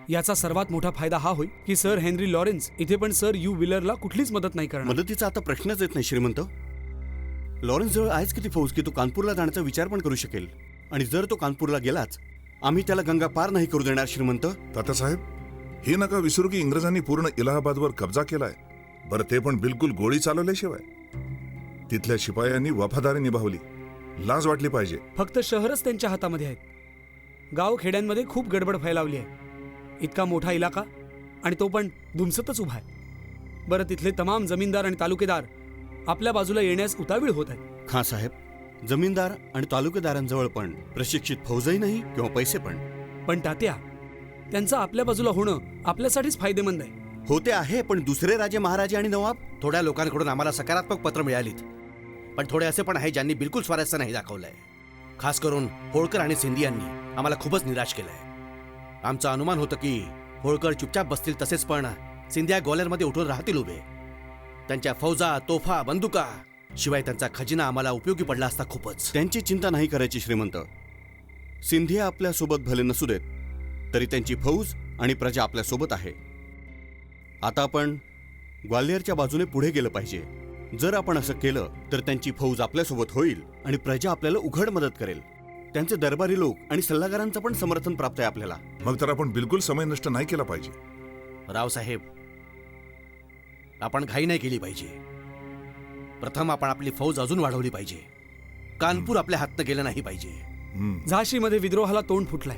Speaker 6: याचा सर्वात मोठा फायदा हा होईल की सर हेनरी लॉरेन्स इथे पण सर यू विलरला कुठलीच मदत नाही करणार.
Speaker 4: मदतीचा आता प्रश्नच येत नाही श्रीमंत. लॉरेन्स जवळ आहेच किती फौज की तो कानपूरला जाण्याचा विचार पण करू शकेल. आणि जर तो कानपूरला गेलाच, आम्ही त्याला गंगा पार नाही करू देणार श्रीमंत.
Speaker 8: तात्यासाहेब, हे नका विसरू की इंग्रजांनी पूर्ण इलाहाबादवर कब्जा केलाय. बरं, ते पण बिलकुल गोळी चालवल्याशिवाय. तिथल्या शिपायांनी वफादारी निभावली. लाज वाटली पाहिजे.
Speaker 6: फक्त शहरच त्यांच्या हातामध्ये आहेत. गाव खेड्यांमध्ये खूप गडबड फैलावली आहे. इतका मोठा इलाका आणि तो पण धुमसतच उभा आहे. बरं, तिथले तमाम जमीनदार आणि तालुकेदार आपल्या बाजूला येण्यास उतावीळ होत आहेत.
Speaker 4: खां साहेब, जमीनदार आणि तालुकेदारांजवळ पण प्रशिक्षित फौजही नाही किंवा पैसे पण.
Speaker 6: पण तात्या, त्यांचं आपल्या बाजूला होणं आपल्यासाठीच फायदेमंद आहे.
Speaker 4: होते आहे, पण दुसरे राजे महाराजे आणि नवाब.
Speaker 10: थोड्या लोकांकडून आम्हाला सकारात्मक पत्र मिळालीत, पण थोडे असे पण आहे ज्यांनी बिलकुल स्वारस्य नाही दाखवलंय. खास करून होळकर आणि सिंधियांनी आम्हाला खूपच निराश केलंय. आमचं अनुमान होतं की होळकर चुपचाप बसतील, तसेच पण सिंधिया ग्वालेरमध्ये उठून राहतील उभे. त्यांच्या फौजा, तोफा, बंदुका शिवाय त्यांचा खजिना आम्हाला उपयोगी पडला असता खूपच.
Speaker 4: त्यांची चिंता नाही करायची श्रीमंत. सिंधिया आपल्या सोबत भले नसू देत, तरी त्यांची फौज आणि प्रजा आपल्या सोबत आहे. आता आपण ग्वाल्हेरच्या बाजूने पुढे गेलं पाहिजे. जर आपण असं केलं तर त्यांची फौज आपल्यासोबत होईल आणि प्रजा आपल्याला उघड मदत करेल. त्यांचे दरबारी लोक आणि सल्लागारांचं पण समर्थन प्राप्त आहे आपल्याला.
Speaker 8: मग तर आपण बिलकुल समय नष्ट नाही केला पाहिजे.
Speaker 10: रावसाहेब, आपण घाई नाही केली पाहिजे. प्रथम आपण आपली फौज अजून वाढवली पाहिजे. कानपूर आपल्या हातनं गेलं नाही पाहिजे.
Speaker 6: झाशीमध्ये विद्रोहाला तोंड फुटलाय.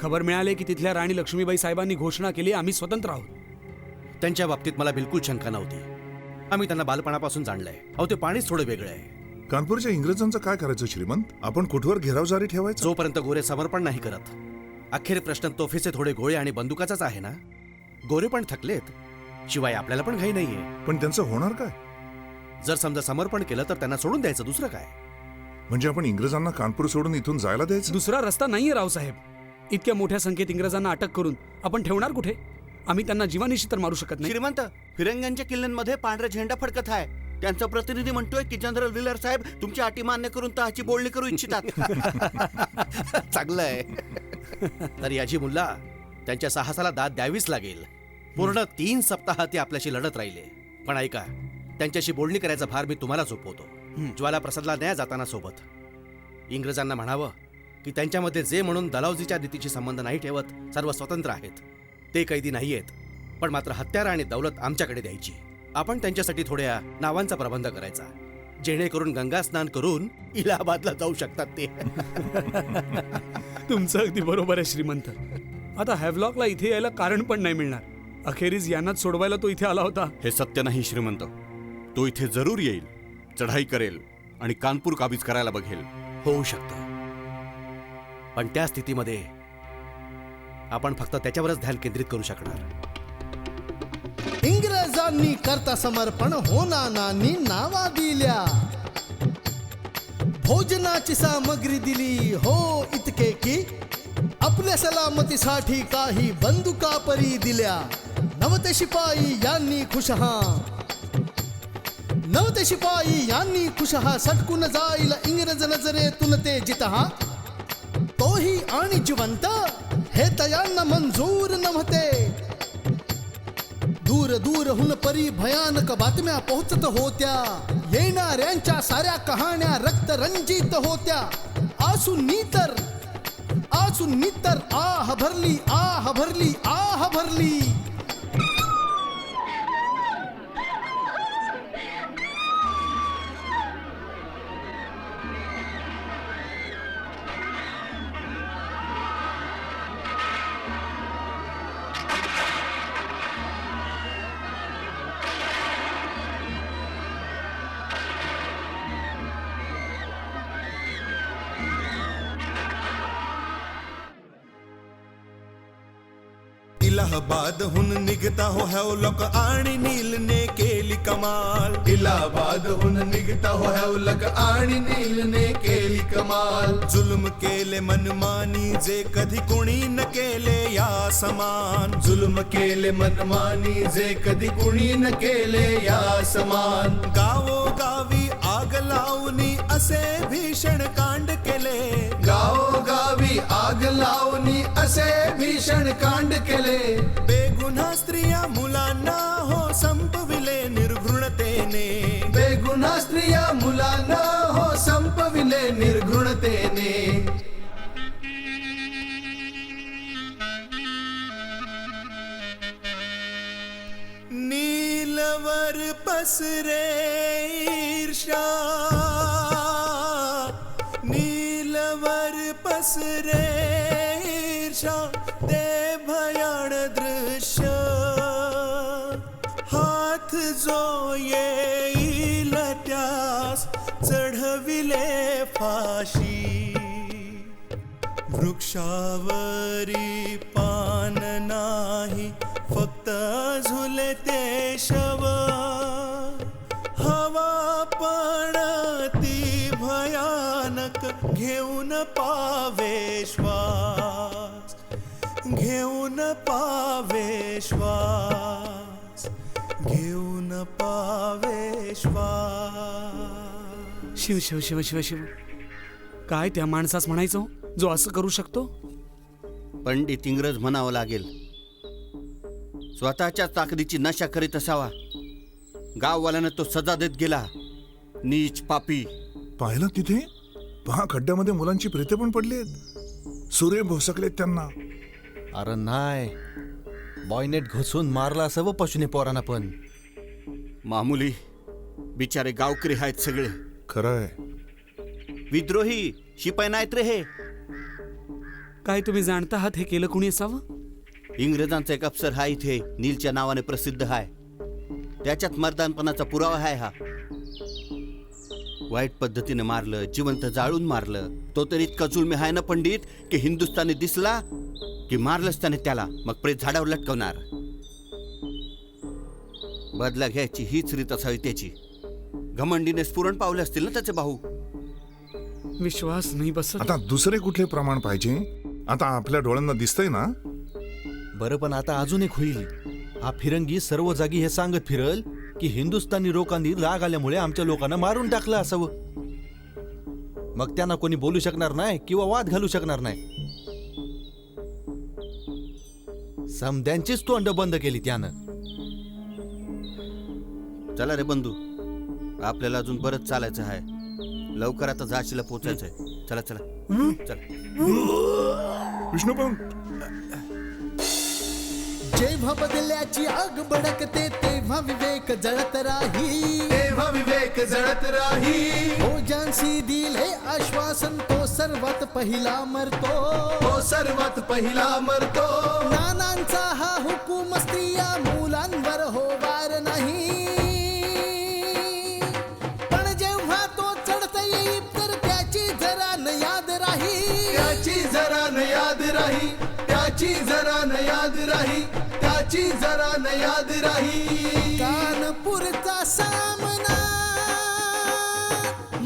Speaker 6: खबर मिळाली की तिथल्या राणी लक्ष्मीबाई साहेबांनी घोषणा केली, आम्ही स्वतंत्र आहोत.
Speaker 10: त्यांच्या बाबतीत मला बिलकुल शंका नव्हती. आम्ही त्यांना बालपणापासून जाणलंय. अहो, ते पाणीच थोडं वेगळं आहे.
Speaker 8: कानपूरच्या इंग्रजांचं काय करायचं श्रीमंत? आपण कुठवर घेराव जारी ठेवायचं?
Speaker 10: जोपर्यंत गोरे समर्पण नाही करत. अखेर प्रश्न तोफेचे थोडे गोळे आणि बंदुकाचाच आहे ना. गोरे पण थकलेत, शिवाय आपल्याला पण घाई नाहीये.
Speaker 8: पण त्यांचं होणार काय?
Speaker 10: जर समजा समर्पण केलं तर त्यांना सोडून द्यायचं, दुसरं काय?
Speaker 8: म्हणजे आपण इंग्रजांना कानपूर सोडून इथून जायला द्यायचं?
Speaker 6: दुसरा रस्ता नाहीये रावसाहेब. इतक्या मोठ्या संख्येत इंग्रजांना अटक करून आपण ठेवणार कुठे? आम्ही त्यांना जीवानिशी तर मारू शकत नाही.
Speaker 4: श्रीमंत, फिरंग्यांच्या किल्ल्यांमध्ये पांढरा झेंडा फडकत आहे. त्यांचा प्रतिनिधी म्हणतोय की जनरल विलर साहेब तुमची अटी मान्य करून तहाची बोलणी करू इच्छितात.
Speaker 10: चांगलं आहे. तर याजी मुल्ला, त्यांच्या साहसाला दाद द्यावीच लागेल. पूर्ण 3 सप्ताह ते आपल्याशी लढत राहिले. पण ऐका, त्यांच्याशी बोलणी करायचा भार मी तुम्हाला सोपवतो. ज्वाला प्रसादला न्याय जाताना सोबत इंग्रजांना म्हणावं की त्यांच्यामध्ये जे म्हणून दलावजीच्या नीतीशी संबंध नाही ठेवत, सर्व स्वतंत्र आहेत. ते कैदी नाही आहेत, पण मात्र हत्यारं आणि दौलत आमच्याकडे द्यायची. आपण त्यांच्यासाठी थोड्या नावांचा प्रबंध करायचा, जेणेकरून गंगा स्नान करून इलाहाबादला जाऊ शकतात ते.
Speaker 6: तुमचं अगदी बरोबर आहे श्रीमंत. आता हॅव्लॉकला इथे यायला कारण पण नाही मिळणार. अखेरीस यांनाच सोडवायला तो इथे आला होता.
Speaker 4: हे सत्य नाही श्रीमंत. तो इथे जरूर येईल, चढाई करेल आणि कानपूर काबीज करायला बघेल.
Speaker 10: होऊ शकतं, पण त्या स्थितीमध्ये आपण फक्त त्याच्यावरच ध्यान केंद्रित करू शकणार.
Speaker 9: इंग्रजा यांनी करता समर्पण हो नानांनी नावा दिल्या. भोजनाची सामग्री दिली हो इतके की आपल्या सलामतीसाठी काही बंदुका परी दिल्या. नवते शिपाई यांनी खुशहा सटकून जाईल इंग्रज नजरेतून ते जितहा. तोही आणि जिवंत हे तयांना मंजूर नव्हते. दूर दूरहून परी भयानक बातम्या पोहोचत होत्या. येणाऱ्यांच्या साऱ्या कहाण्या रक्तरंजित होत्या. आसून तर आह भरली आह भरली आह भरली.
Speaker 2: इलाहाबादहून निघता हो हॅवलॉक आणि नीलने केली कमाल. इलाहाबादहून निघता हो हॅवलॉक आणि नीलने केली कमाल. जुल्म केले मनमानी जे कधी कुणी न केले या समान. जुल्म केले मनमानी जे कधी कुणी न केले या समान. गावोगावी आग लावणी असे भीषण कांड केले. गावोगावी आग लावणी असे भीषण कांड केले. बेगुन्हा स्त्रिया मुलांना हो संपविले निर्घृणतेने. बेगुन्हा स्त्रिया मुलांना हो संपविले निर्घृणतेने. नीलवर पसरे ईर्ष्या. नीलवर पसरे ईर्ष्या ते भयान दृश्य. हात जो येईल त्यास चढविले फाशी. वृक्षावरी पान नाही फक्त झुले ते शव. हवा पण ती भयानक घेऊन पावे श्वास. घेऊन पावे श्वास. घेऊन पावे श्वास.
Speaker 6: शिव शिव शिव शिव शिव. काय त्या माणसास म्हणायचं जो असं करू शकतो?
Speaker 4: पंडित इंग्रज म्हणावं लागेल. स्वतःच्या ताकदीची नशा करीत असावा. गाववाल्यानं तो सजा देत गेला. नीच पापी.
Speaker 8: पाहिलं तिथे पहा, खड्ड्यामध्ये मुलांची प्रेते पण पडलीत. सूर्य भोसकलेत त्यांना.
Speaker 7: अरे नाही, बॉयनेट घुसून मारला असावं पशुने पोरांना पण.
Speaker 4: मामुली बिचारे गावकरी आहेत सगळे.
Speaker 8: खरंय.
Speaker 4: विद्रोही शिपाई नाहीत रे हे.
Speaker 6: काय तुम्ही जाणता आहात हे केलं कुणी असावं?
Speaker 4: इंग्रजांचा एक अफसर हा इथे नीलच्या नावाने प्रसिद्ध आहे. त्याच्यात मर्दानपणाचा पुरावा आहे हा. वाईट पद्धतीने मारलं, जिवंत जाळून मारलं. तो तर इतका जुलमी आहे ना पंडित की हिंदुस्थानी दिसला की मारलंच त्याने त्याला, मग प्रेत झाडावर लटकवणार. बदला घ्यायची हीच रीत असावी त्याची. घमंडीने स्फुरण पावले असतील ना त्याचे भाऊ.
Speaker 6: विश्वास नाही बसत.
Speaker 8: आता दुसरे कुठले प्रमाण पाहिजे? आता आपल्या डोळ्यांना दिसतंय ना.
Speaker 7: बरं, पण आता अजून एक होईल. हा फिरंगी सर्व जागी हे सांगत फिरल की हिंदुस्थानी लोकांनी राग आल्यामुळे आमच्या लोकांना मारून टाकलं असावं. मग त्यांना कोणी बोलू शकणार नाही किंवा वाद घालू शकणार नाही. समद्यांचीच तोंड बंद केली त्यानं.
Speaker 4: चला रे बंधू, आपल्याला अजून बरंच चालायचं आहे. लवकर आता झाशीला पोचायचंय. चला चला चला.
Speaker 8: विष्णुपंत,
Speaker 9: जेव्हा बदल्याची आग भडकते तेव्हा विवेक जळत राही.
Speaker 2: तेव्हा विवेक जळत राही.
Speaker 9: हो ज्यांसी दिले आश्वासन तो सर्वात पहिला मरतो.
Speaker 2: तो सर्वात पहिला मरतो.
Speaker 9: नानांचा हा हुकूम स्त्रिया मुलांवर होणार नाही. पण जेव्हा तो चढत येईल तर त्याची जरा न याद राही.
Speaker 2: त्याची जरा न याद राही. त्याची जरा न याद राही. याची जरा न याद राही.
Speaker 9: कानपूरचा सामना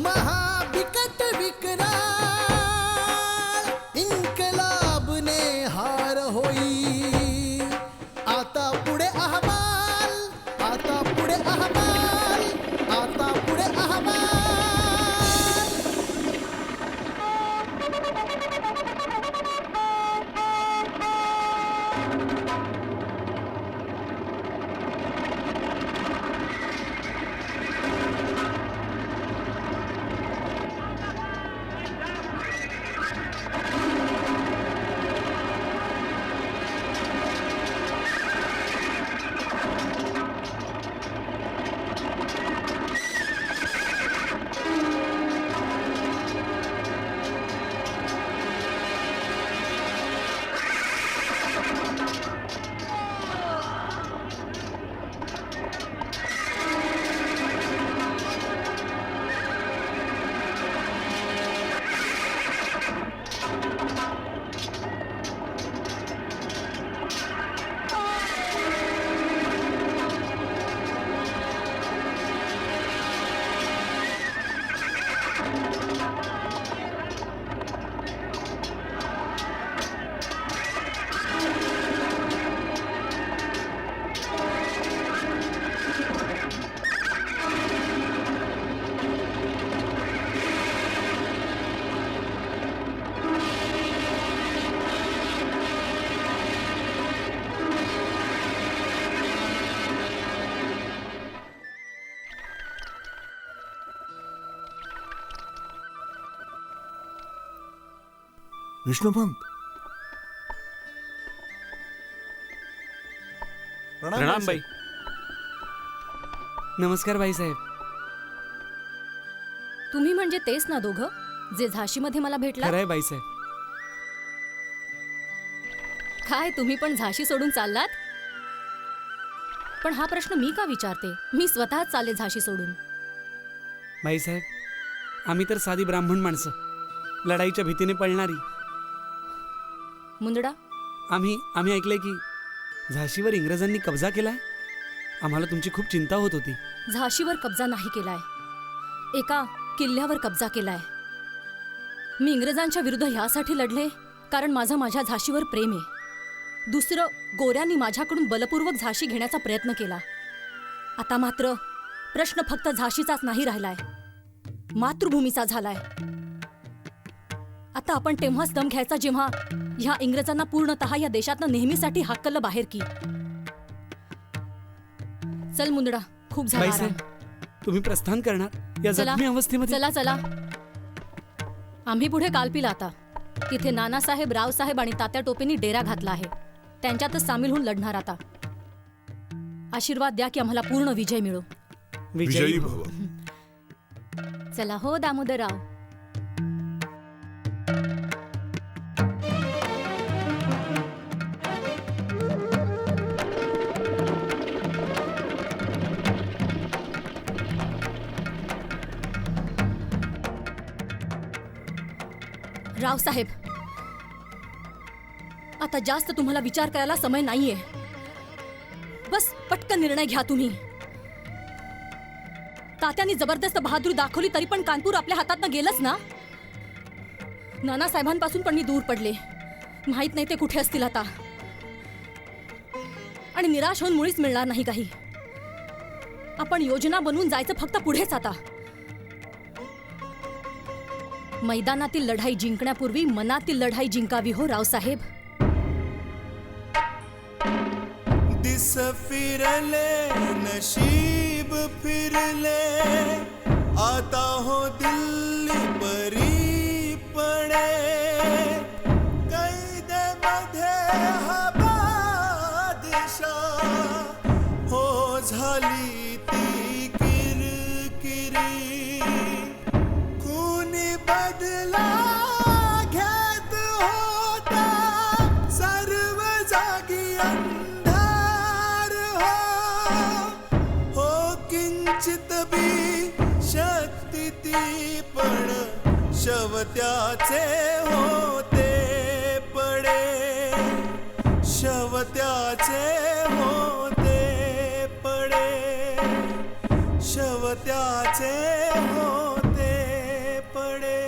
Speaker 9: महाबिकट विकराळ इन्कलाबने हार होई. आता पुढे अहवाल, आता पुढे अहवाल, आता पुढे अहवाल.
Speaker 8: विष्णुपंत,
Speaker 6: प्रणाम बाई. नमस्कार बाईसाहेब.
Speaker 11: तुम्ही म्हणजे तेच ना दोघं जे झाशीमध्ये मला भेटला?
Speaker 6: खरंय बाईसाहेब.
Speaker 11: काय तुम्ही पण झाशी सोडून चाललात? पण हा प्रश्न मी का विचारते? मी स्वतःच चालले झाशी सोडून.
Speaker 6: बाईसाहेब, आम्ही तर साधी ब्राह्मण माणसं, लढाईच्या भीतीने पळणारी.
Speaker 11: मुंदडा,
Speaker 6: आम्ही ऐकलंय की झाशीवर इंग्रजांनी कब्जा केलाय. आम्हाला तुमची खूप चिंता होत होती.
Speaker 11: झाशीवर कब्जा नाही केलाय, एका किल्ल्यावर कब्जा केलाय. मी इंग्रजांच्या विरुद्ध ह्यासाठी लढले कारण माझं माझ्या झाशीवर प्रेम आहे. दुसरं, गोऱ्यांनी माझ्याकडून बलपूर्वक झाशी घेण्याचा प्रयत्न केला. आता मात्र प्रश्न फक्त झाशीचाच नाही राहिलाय, मातृभूमीचा झालाय. आता आपण तेव्हाच दम घ्यायचा जेव्हा ह्या इंग्रजांना पूर्णतः या देशातनं नेहमीसाठी हाकललं बाहेर की. चल मुंदडा, खूप झाला आराम.
Speaker 6: तुम्ही प्रस्थान करणार या
Speaker 11: चला
Speaker 6: जखमी अवस्थेमध्ये?
Speaker 11: चला चला. आम्ही पुढे कालपीला आता. तिथे नानासाहेब, रावसाहेब आणि तात्या टोपेंनी डेरा घातला आहे. त्यांच्यातच सामील होऊन लढणार आता. आशीर्वाद द्या की आम्हाला पूर्ण विजय मिळो.
Speaker 8: विजयी भव.
Speaker 11: चला हो दामोदरराव. रावसाहेब, आता जास्त तुम्हाला विचार करायला समय नाहीये. बस पटकन निर्णय घ्या तुम्ही. तात्यांनी जबरदस्त बहादुरी दाखवली तरी पण कानपूर आपल्या हातातनं गेलंच ना. नानासाहेबांपासून पण मी दूर पडले. माहित नाही ते कुठे असतील आता. आणि निराश होऊन मुळीच मिळणार नाही काही. आपण योजना बनवून जायचं फक्त पुढेच आता. मैदानातील लढाई जिंकण्यापूर्वी मनातील लढाई जिंकावी हो रावसाहेब.
Speaker 2: दिस फिरले नशीब फिरले आता हो दिल्ली परी पडे. कैद मध्ये हा बादशाह हो झाली ती किरकिरी. कुणी बदला घेत होता सर्व जागी अंधार हो किंचित बी शक्ती ती पण शवत्याचे होते पडे. शवत्याचे त्याचे होते पडे.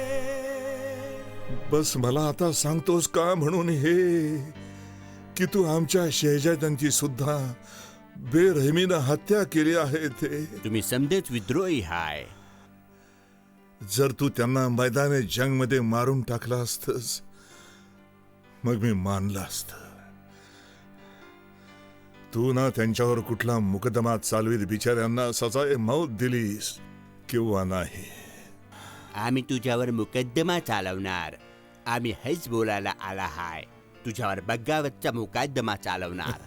Speaker 8: बस मला आता सांगतोस का म्हणून हे की तू आमच्या शहजाद्यांची सुद्धा बेरहमीनं हत्या केली आहे ते.
Speaker 4: तुम्ही समजेच विद्रोही हाय.
Speaker 8: जर तू त्यांना मैदानी जंग मध्ये मारून टाकला असतस मग मी मानलं असत. तू ना त्यांच्यावर कुठला मुकदमा चालवीत बिचाऱ्यांना सजाए मौत दिलीस किंवा नाही.
Speaker 4: आम्ही तुझ्यावर मुकद्दमा चालवणार. आम्ही हेच बोलायला आला हाय. तुझ्यावर बगावतचा मुकद्दमा चालवणार.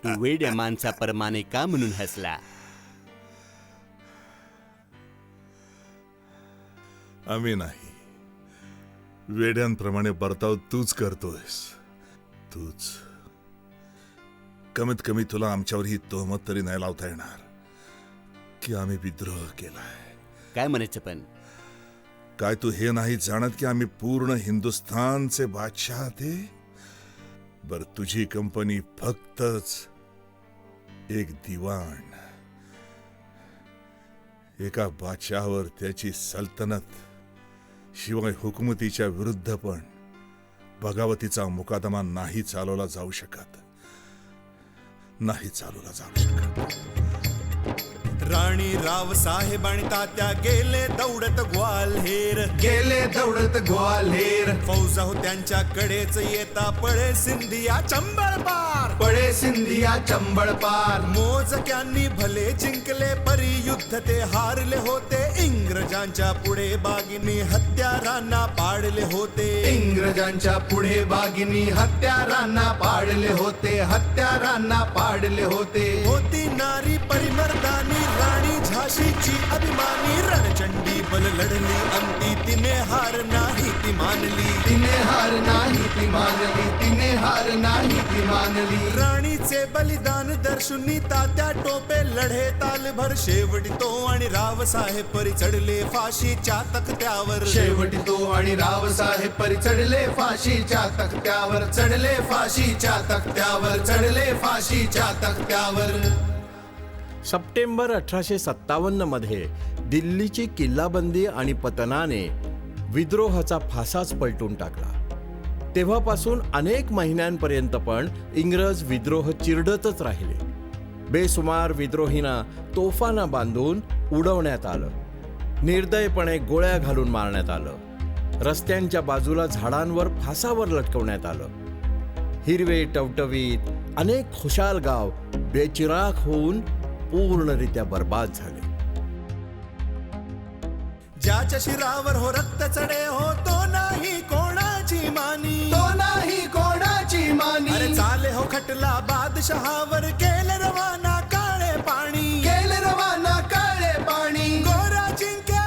Speaker 4: तू वेड्या माणसाप्रमाणे का म्हणून हसला?
Speaker 8: आम्ही नाही. वेड्यांप्रमाणे बर्ताव तूच करतोयस. तूच. कमीत कमी तुला आमच्यावर ही तोहमत तरी नाही लावता येणार की आम्ही विद्रोह केलाय.
Speaker 4: काय म्हणायचं पण?
Speaker 8: काय तू हे नाही जाणत की आम्ही पूर्ण हिंदुस्थानचे बादशाह ते? बर तुझी कंपनी फक्तच एक दिवाण. एका बादशाहावर त्याची सल्तनत शिवाय हुकुमतीच्या विरुद्ध पण बगावतीचा मुकादमा नाही चालवला जाऊ शकत. नाही चालवला जाऊ शकत.
Speaker 2: राणी राव साहेब आणि तात्या गेले दौडत ग्वाल्हेर. गेले दौडत ग्वाल्हेर. फौजा हो त्यांच्याकडेच येता पळे सिंधिया चंबळ पार. पळे सिंधिया चंबळ पार. मोजक्यांनी भले जिंकले परी युद्ध ते हारले होते. इंग्रजांच्या पुढे बागिनी हत्यारांना पाडले होते. इंग्रजांच्या पुढे बागिनी हत्यारांना पाडले होते. हत्यारांना पाडले होते. होती नारी परिमर्दानी राणी झाशीची अभिमानी. रणचंडी बल लढली अंती तिने हार नाही ती मानली. तिने हार नाही ती मानली. तिने हार नाही ती मानली. राणीचे बलिदान दर्शुनी तात्या टोपे लढे तालभर. शेवटी तो आणि राव साहेब परी चढले फाशीच्या तख्त्यावर. शेवटी तो आणि राव साहेब परी चढले फाशीच्या तख्त्यावर. चढले फाशीच्या तख्त्यावर. चढले फाशीच्या तख्त्यावर.
Speaker 3: सप्टेंबर 1857 मध्ये दिल्लीची किल्लाबंदी आणि पतनाने विद्रोहाचा फासाच पलटून टाकला. तेव्हापासून अनेक महिन्यांपर्यंत पण इंग्रज विद्रोह चिरडतच राहिले. बेसुमार विद्रोहींना तोफांना बांधून उडवण्यात आलं. निर्दयपणे गोळ्या घालून मारण्यात आलं. रस्त्यांच्या बाजूला झाडांवर फासावर लटकवण्यात आलं. हिरवे टवटवीत अनेक खुशाल गाव बेचिराख होऊन पूर्णरित्या बर्बाद झाले.
Speaker 2: ज्याच्या शिरावर हो रक्त चढे हो तो नाही कोणाची मानी. तो नाही कोणाची मानी. अरे चाले हो खटला बादशहावर. केले रवाना काळे पाणी. केले रवाना काळे पाणी. गोरा जिंके.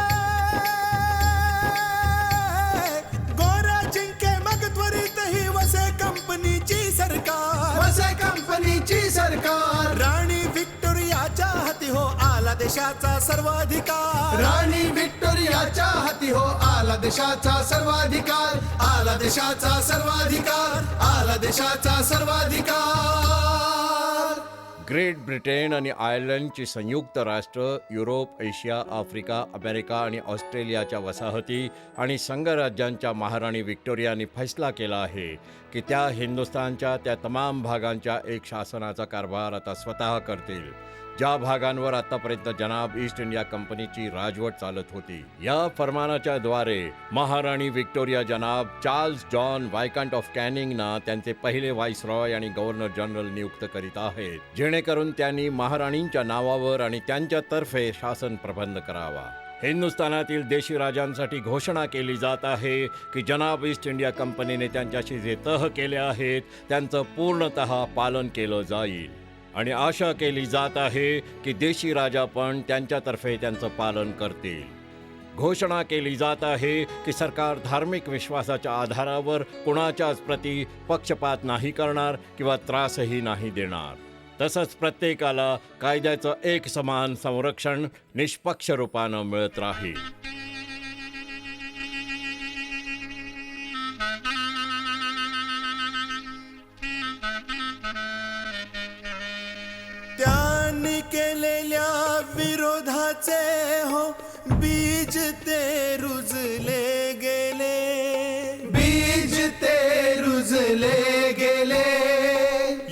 Speaker 2: गोरा जिंके मग त्वरित ही वसे कंपनीची सरकार. वसे कंपनीची सरकार. राणी व्हिक्टोरियाच्या हाती हो आला देशाचा सर्वाधिकार. राणी व्हिक्टोरियाच्या हाती हो आला देशाचा सर्वाधिकार. आला देशाचा सर्वाधिकार. आला देशाचा सर्वाधिकार.
Speaker 3: ग्रेट ब्रिटन आणि आयर्लंडची संयुक्त राष्ट्र, युरोप, एशिया, आफ्रिका, अमेरिका आणि ऑस्ट्रेलियाच्या वसाहती आणि संघराज्यांच्या महाराणी व्हिक्टोरियाने फैसला केला आहे की त्या हिंदुस्थानच्या त्या तमाम भागांच्या एक शासनाचा कारभार आता स्वतः करतील ज्या भागांवर आतापर्यंत जनाब ईस्ट इंडिया कंपनीची राजवट चालत होती. या फरमानाच्या द्वारे महाराणी व्हिक्टोरिया जनाब चार्ल्स जॉन वायकांट ऑफ कॅनिंगना त्यांचे पहिले व्हाईसरॉय आणि गव्हर्नर जनरल नियुक्त करीत आहेत, जेणेकरून त्यांनी महाराणींच्या नावावर आणि त्यांच्यातर्फे शासन प्रबंध करावा. हिंदुस्थानातील देशी राजांसाठी घोषणा केली जात आहे की जनाब ईस्ट इंडिया कंपनीने त्यांच्याशी जे तह केले आहेत त्यांचं पूर्णतः पालन केलं जाईल आणि आशा केली जात आहे की देशी राजा पण त्यांच्यातर्फे त्यांचं पालन करतील. घोषणा केली जात आहे की सरकार धार्मिक विश्वासाच्या आधारावर कुणाच्याच प्रती पक्षपात नाही करणार किंवा त्रासही नाही देणार. तसंच प्रत्येकाला कायद्याचं एक समान संरक्षण निष्पक्ष रूपानं मिळत राहील.
Speaker 2: त्या त्यांनी केलेल्या विरोधाचे हो बीज ते रुजले गेले, बीज ते रुजले गेले.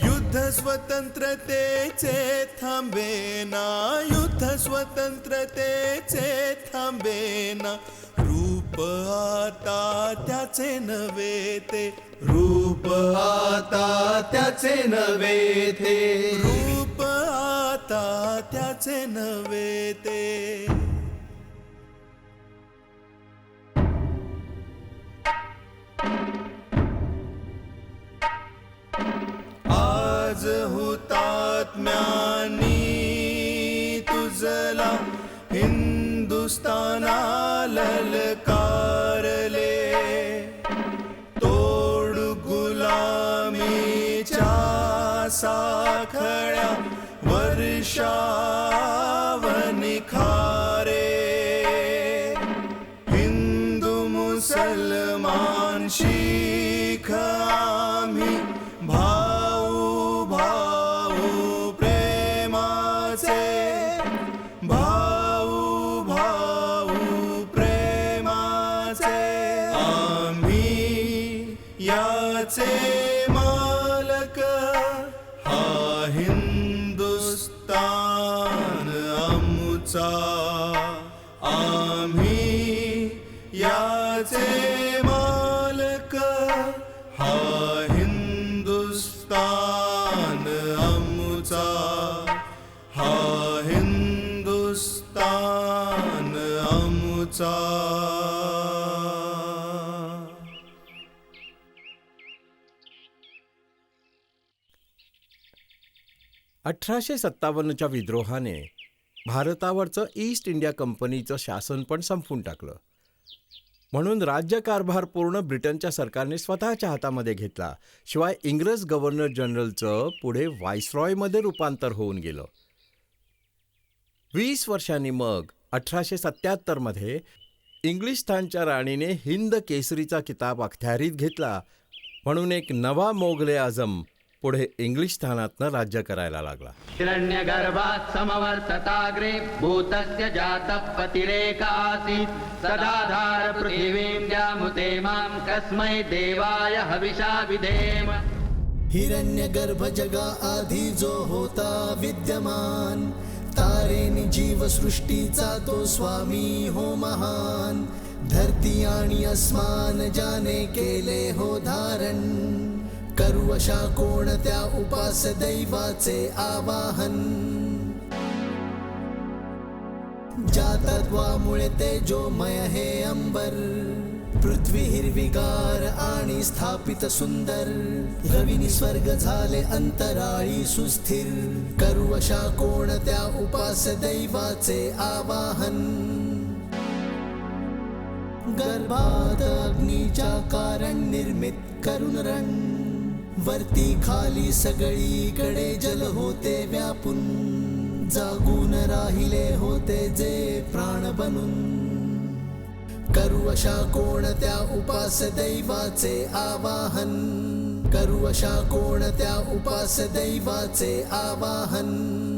Speaker 2: युद्ध स्वतंत्रतेचे थांबेना, युद्ध स्वतंत्रतेचे थांबेना. रूप आता त्याचे नव्हे ते, रूप आता त्याचे नव्हे ते, रूप आता त्याचे नव्हे ते. आज हुतात्म्यानी तुझला हिंदुस्थाना ललकारले. तोड गुलामीच्या साखळ्या वर्षावनिखारे. हिंदू मुसलमान शीख आम्ही भाऊ भाऊ प्रेमाचे, भाऊ भाऊ प्रेमाचे. आम्ही याचे मालक, हा हिंदुस्तान आमचा. आम्ही याचे मालक, हा हिंदुस्तान आमचा. हा हिंदुस्तान आमचा.
Speaker 3: 1857च्या विद्रोहाने भारतावरचं ईस्ट इंडिया कंपनीचं शासन पण संपवून टाकलं. म्हणून राज्यकारभार पूर्ण ब्रिटनच्या सरकारने स्वतःच्या हातामध्ये घेतला. शिवाय इंग्रज गव्हर्नर जनरलचं पुढे व्हाईसरॉयमध्ये रूपांतर होऊन गेलं. 20 वर्षांनी मग 1877मध्ये इंग्लिशस्थानच्या राणीने हिंद केसरीचा किताब अखत्यारीत घेतला. म्हणून एक नवा मोगले आझम पुढे इंग्लिशस्थानातनं राज्य करायला लागला.
Speaker 1: हिरण्यगर्भात् समवर्तताग्रे भूतस्य जातः पतिरेक आसीत्. सदाधार पृथिवीं द्यामुते मां कस्मै देवाय हविषा विधेम.
Speaker 9: हिरण्यगर्भ जगा आधी जो होता विद्यमान, तारेनी जीव सृष्टीचा तो स्वामी हो महान. धरती आणि अस्मान ज्याने केले हो धारण, करू अशा कोणत्या उपास दैवाचे आवाहन. ज्या तत्वामुळे तेजोमय हे अंबर, पृथ्वी हिरवीगार आणि स्थापित सुंदर. रविनी स्वर्ग झाले अंतराळी सुस्थिर, करू अशा कोणत्या उपास दैवाचे आवाहन. गर्भात अग्नीच्या कारण निर्मित करून रण, वरती खाली सगळीकडे जल होते व्यापून. जागून राहिले होते जे प्राण बनून, करू अशा कोणत्या उपास दैवाचे आवाहन. करू अशा कोणत्या उपास दैवाचे आवाहन.